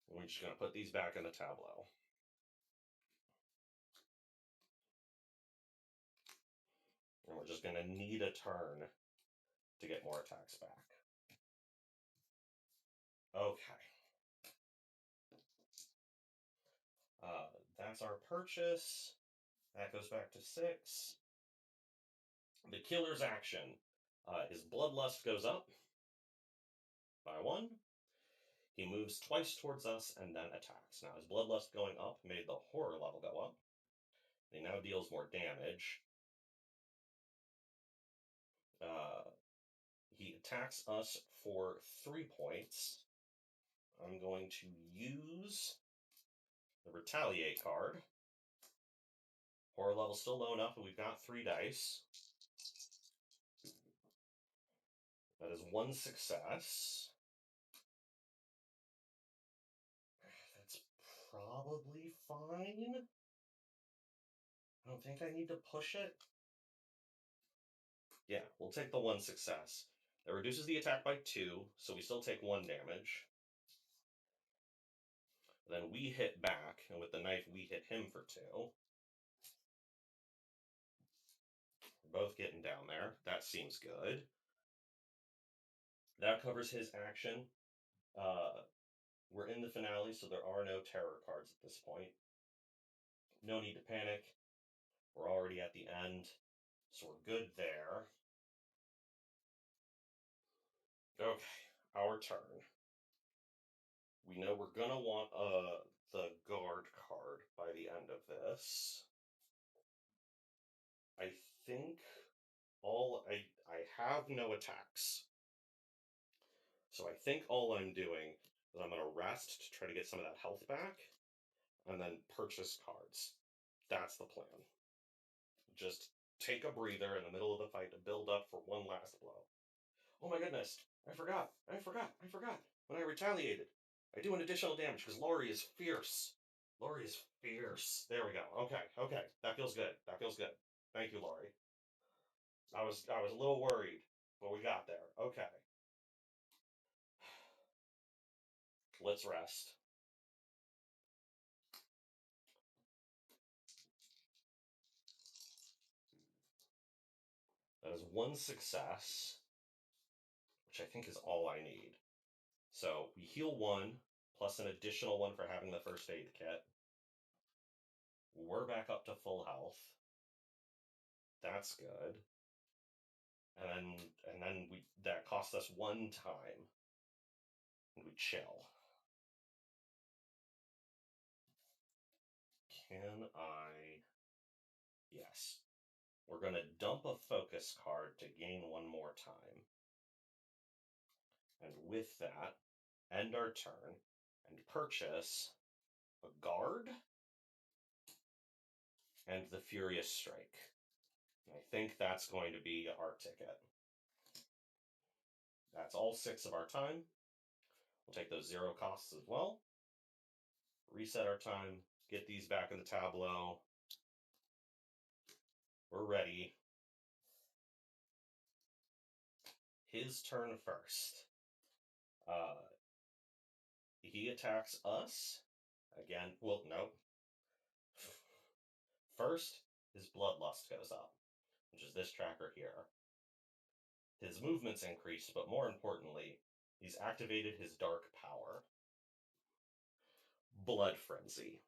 We're just going to put these back in the tableau. And we're just going to need a turn to get more attacks back. Okay. That's our purchase. That goes back to 6. The killer's action. His bloodlust goes up by 1. He moves twice towards us and then attacks. Now, his bloodlust going up made the horror level go up. He now deals more damage. He attacks us for 3 points. I'm going to use the retaliate card. Horror level still low enough, but we've got 3 dice. That is 1 success. That's probably fine. I don't think I need to push it. Yeah, we'll take the 1 success. That reduces the attack by 2, so we still take 1 damage. Then we hit back, and with the knife we hit him for 2. We're both getting down there. That seems good. That covers his action. We're in the finale, so there are no terror cards at this point. No need to panic. We're already at the end, so we're good there. Okay, our turn. We know we're gonna want the guard card by the end of this. I think I have no attacks. So I think all I'm doing is I'm gonna rest to try to get some of that health back, and then purchase cards. That's the plan. Just take a breather in the middle of the fight to build up for one last blow. Oh my goodness, I forgot. When I retaliated, I do an additional damage because Laurie is fierce. Laurie is fierce. There we go. Okay. That feels good. Thank you, Laurie. I was a little worried, but we got there. Okay. Let's rest. That is 1 success, which I think is all I need. So we heal 1, plus an additional 1 for having the first aid kit. We're back up to full health. That's good. And then that cost us 1 time. And we chill. Can I? Yes. We're going to dump a focus card to gain 1 more time. And with that, end our turn and purchase a guard and the Furious Strike. And I think that's going to be our ticket. That's all 6 of our time. We'll take those 0 costs as well. Reset our time, get these back in the tableau. We're ready. His turn first. He attacks us. Again, well, nope. First, his bloodlust goes up, which is this tracker here. His movement's increased, but more importantly, he's activated his dark power. Blood Frenzy.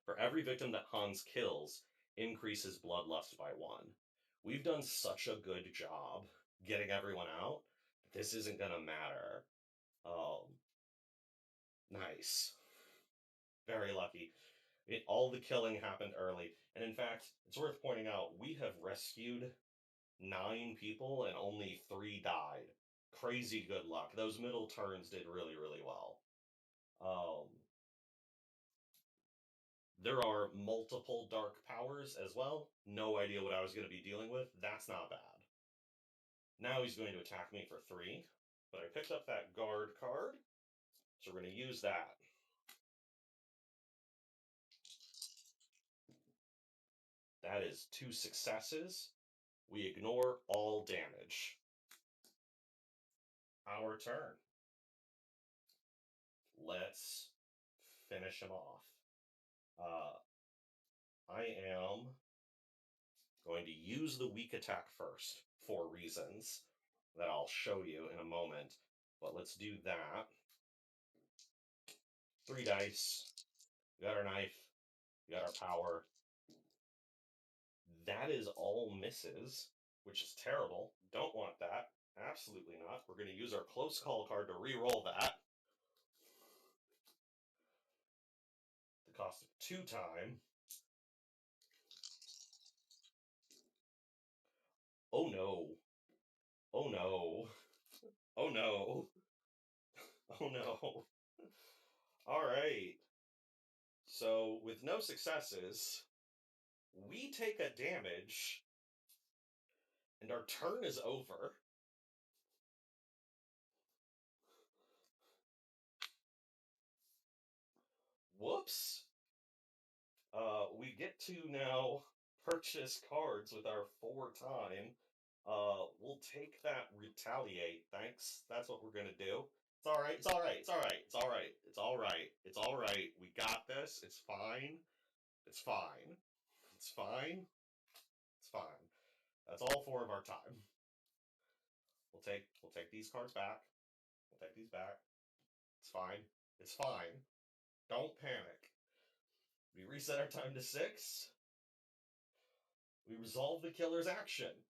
For every victim that Hans kills, increases bloodlust by 1. We've done such a good job getting everyone out, this isn't gonna matter. Nice. Very lucky. All the killing happened early. And in fact, it's worth pointing out, we have rescued 9 people and only 3 died. Crazy good luck. Those middle turns did really, really well. There are multiple dark powers as well. No idea what I was going to be dealing with. That's not bad. Now he's going to attack me for 3, but I picked up that guard card, so we're going to use that. That is 2 successes. We ignore all damage. Our turn. Let's finish him off. I am going to use the weak attack first for reasons that I'll show you in a moment. But let's do that. 3 dice. We got our knife. We got our power. That is all misses, which is terrible. Don't want that. Absolutely not. We're going to use our close call card to re-roll that. The cost of 2 time. Oh no. Oh no. Oh no. Oh no. Alright. So, with no successes, we take a damage, and our turn is over. Whoops. We get to now purchase cards with our 4 time. We'll take that retaliate, thanks. That's what we're gonna do. It's alright, it's alright, it's alright, it's alright, it's alright, it's alright. We got this, it's fine. It's fine. It's fine. It's fine. That's all 4 of our time. We'll take these cards back. We'll take these back. It's fine. It's fine. Don't panic. We reset our time to 6. We resolve the killer's action.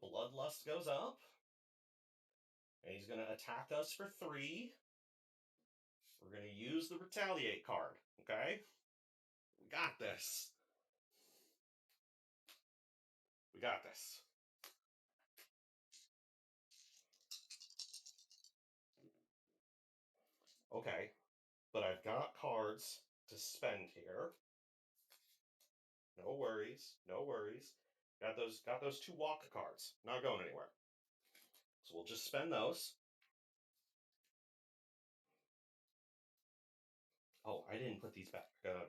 Bloodlust goes up. And he's going to attack us for 3. We're going to use the retaliate card, okay? We got this. We got this. Okay, but I've got cards to spend here. No worries, no worries. Got those 2 walk cards. Not going anywhere. So we'll just spend those. Oh, I didn't put these back. I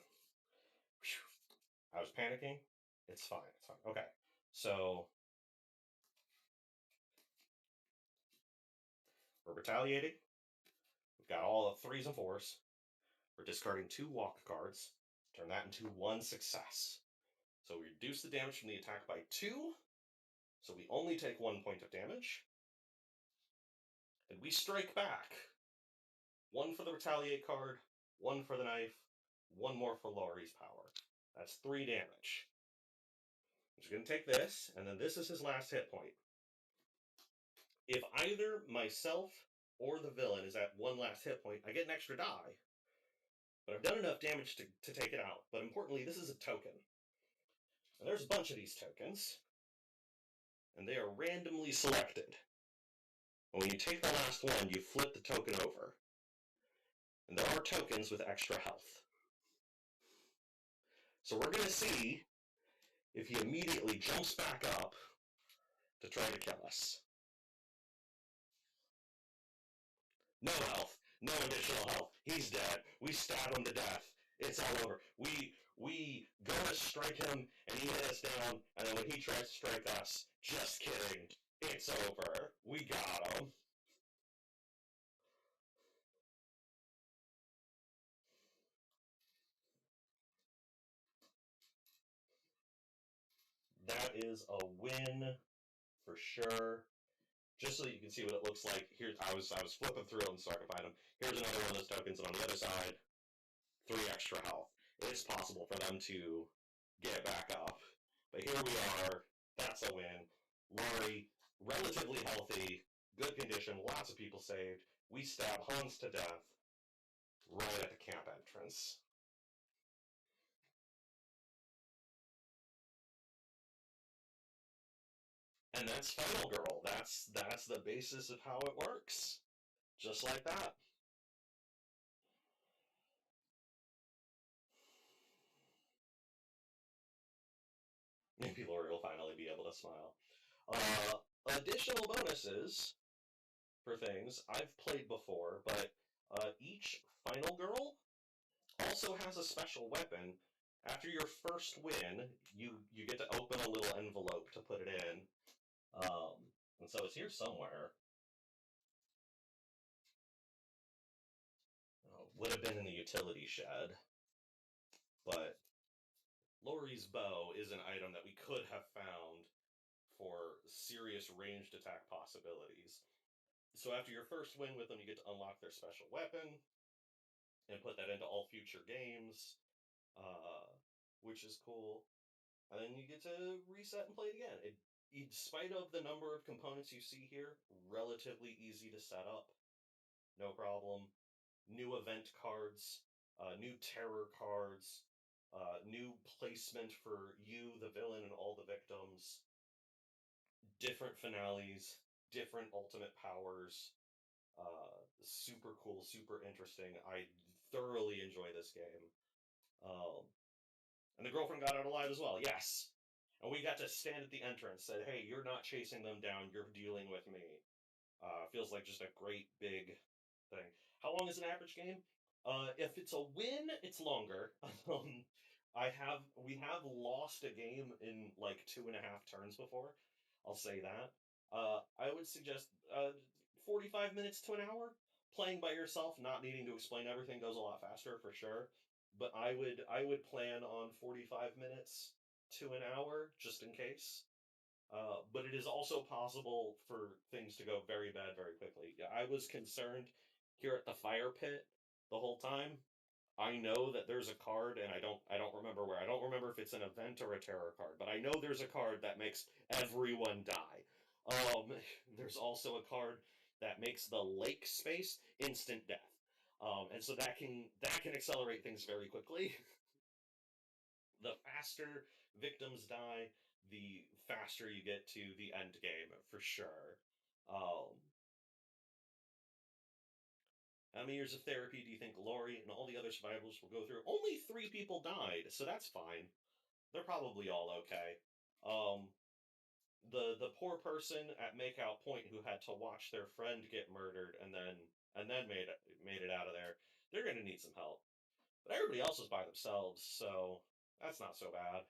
was panicking. It's fine. It's fine. Okay. So we're retaliating. We've got all the 3s and 4s. We're discarding 2 walk cards. Turn that into 1 success. So we reduce the damage from the attack by 2. So we only take 1 point of damage. And we strike back. 1 for the retaliate card, 1 for the knife, 1 more for Laurie's power. That's 3 damage. I'm just going to take this, and then this is his last hit point. If either myself or the villain is at 1 last hit point, I get an extra die. But I've done enough damage to take it out. But importantly, this is a token. And there's a bunch of these tokens. And they are randomly selected. And when you take the last one, you flip the token over. And there are tokens with extra health. So we're going to see if he immediately jumps back up to try to kill us. No health. No additional health. He's dead. We stab him to death. It's all over. We go to strike him, and he hit us down, and then when he tries to strike us, just kidding. It's over. We got him. That is a win for sure. Just so you can see what it looks like. Here, I was flipping through them so I could find them. Here's another one of those tokens, and on the other side, 3 extra health. It is possible for them to get back up. But here we are. That's a win. Laurie, relatively healthy, good condition, lots of people saved. We stab Hans to death right at the camp entrance. And that's Final Girl. That's the basis of how it works. Just like that. Maybe Laurie will finally be able to smile. Additional bonuses for things I've played before, but each Final Girl also has a special weapon. After your first win, you get to open a little envelope to put it in, um, and so it's here somewhere. Would have been in the utility shed, but Laurie's bow is an item that we could have found for serious ranged attack possibilities. So after your first win with them, you get to unlock their special weapon and put that into all future games, uh, which is cool. And then you get to reset and play it again. In spite of the number of components you see here, relatively easy to set up, no problem. New event cards, new terror cards, new placement for you, the villain, and all the victims, different finales, different ultimate powers. Super cool, super interesting. I thoroughly enjoy this game. Um, and the girlfriend got out alive as well. Yes. And we got to stand at the entrance, said, "Hey, you're not chasing them down. You're dealing with me." Feels like just a great big thing. How long is an average game? If it's a win, it's longer. Um, we have lost a game in like 2.5 turns before. I'll say that. I would suggest 45 minutes to an hour. Playing by yourself, not needing to explain everything, goes a lot faster for sure. But I would plan on 45 minutes to an hour just in case. But it is also possible for things to go very bad very quickly. Yeah, I was concerned here at the fire pit the whole time. I know that there's a card, and I don't remember where. I don't remember if it's an event or a terror card, but I know there's a card that makes everyone die. Um, there's also a card that makes the lake space instant death. And so that can accelerate things very quickly. The faster victims die, the faster you get to the end game for sure. Um, how many years of therapy do you think Laurie and all the other survivors will go through? Only 3 people died, so that's fine. They're probably all okay. Um, the poor person at Makeout Point who had to watch their friend get murdered and then made it out of there, they're gonna need some help. But everybody else was by themselves, so that's not so bad.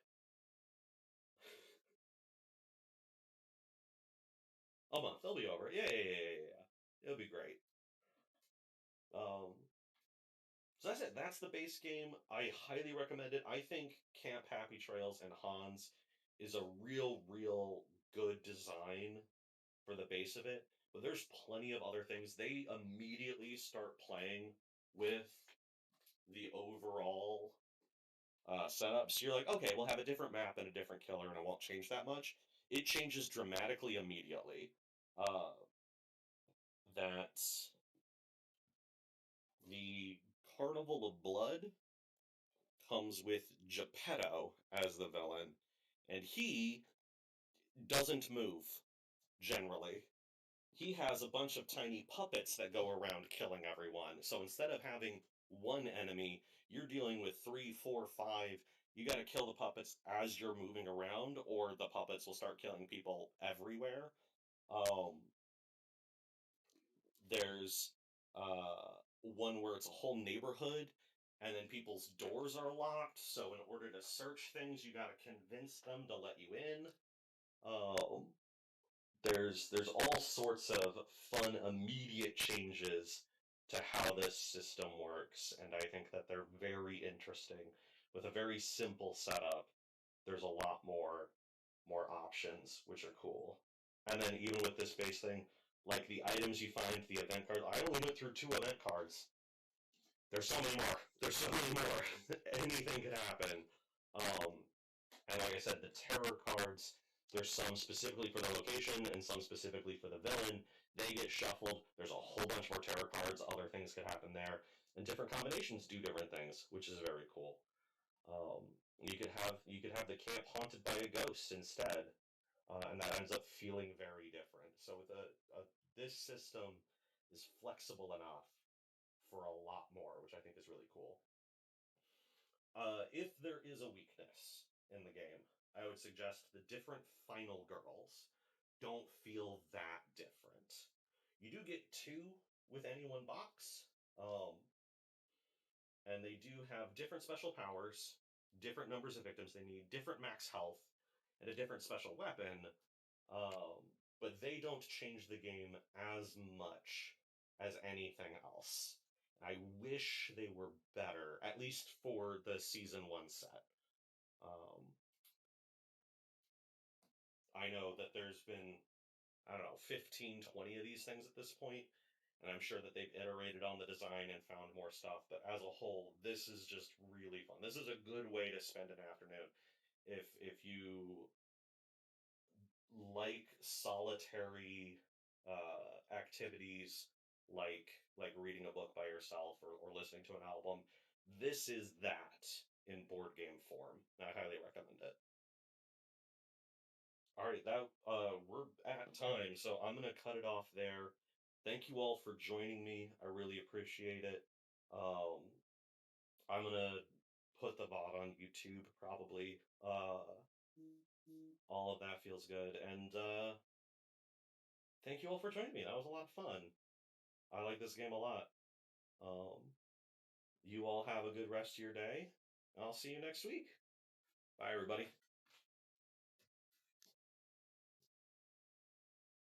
A month, they'll be over. Yeah, yeah, yeah, yeah, yeah. It'll be great. Um, so that's it. That's the base game. I highly recommend it. I think Camp Happy Trails and Hans is a real good design for the base of it. But there's plenty of other things. They immediately start playing with the overall setup. So you're like, okay, we'll have a different map and a different killer, and it won't change that much. It changes dramatically immediately. Uh, that the Carnival of Blood comes with Geppetto as the villain, and he doesn't move generally. He has a bunch of tiny puppets that go around killing everyone. So instead of having one enemy, you're dealing with three, four, five. You got to kill the puppets as you're moving around, or the puppets will start killing people everywhere. Um, there's one where it's a whole neighborhood, and then people's doors are locked. So in order to search things, you got to convince them to let you in. Um, there's all sorts of fun immediate changes to how this system works, and I think that they're very interesting. With a very simple setup, there's a lot more options, which are cool. And then even with this base thing, like the items you find, the event card, I only went through 2 event cards. There's so many more. There's so many more. Anything could happen. Um, and like I said, the terror cards, there's some specifically for the location and some specifically for the villain. They get shuffled. There's a whole bunch more terror cards. Other things could happen there. And different combinations do different things, which is very cool. Um, you could have the camp haunted by a ghost instead, and that ends up feeling very different. So with this system is flexible enough for a lot more, which I think is really cool. If there is a weakness in the game, I would suggest the different final girls don't feel that different. You do get two with any one box, um, and they do have different special powers, different numbers of victims they need, different max health, and a different special weapon. Um, but they don't change the game as much as anything else. I wish they were better, at least for the season one set. Um, I know that there's been, I don't know, 15, 20 of these things at this point, and I'm sure that they've iterated on the design and found more stuff, but as a whole, this is just really fun. This is a good way to spend an afternoon. If you like solitary activities like reading a book by yourself or listening to an album, this is that in board game form. I highly recommend it. All right, that we're at time, so I'm gonna cut it off there. Thank you all for joining me. I really appreciate it. Um, I'm gonna put the VoD on YouTube probably. All of that feels good, and thank you all for joining me. That was a lot of fun. I like this game a lot. Um, you all have a good rest of your day. I'll see you next week. Bye, everybody.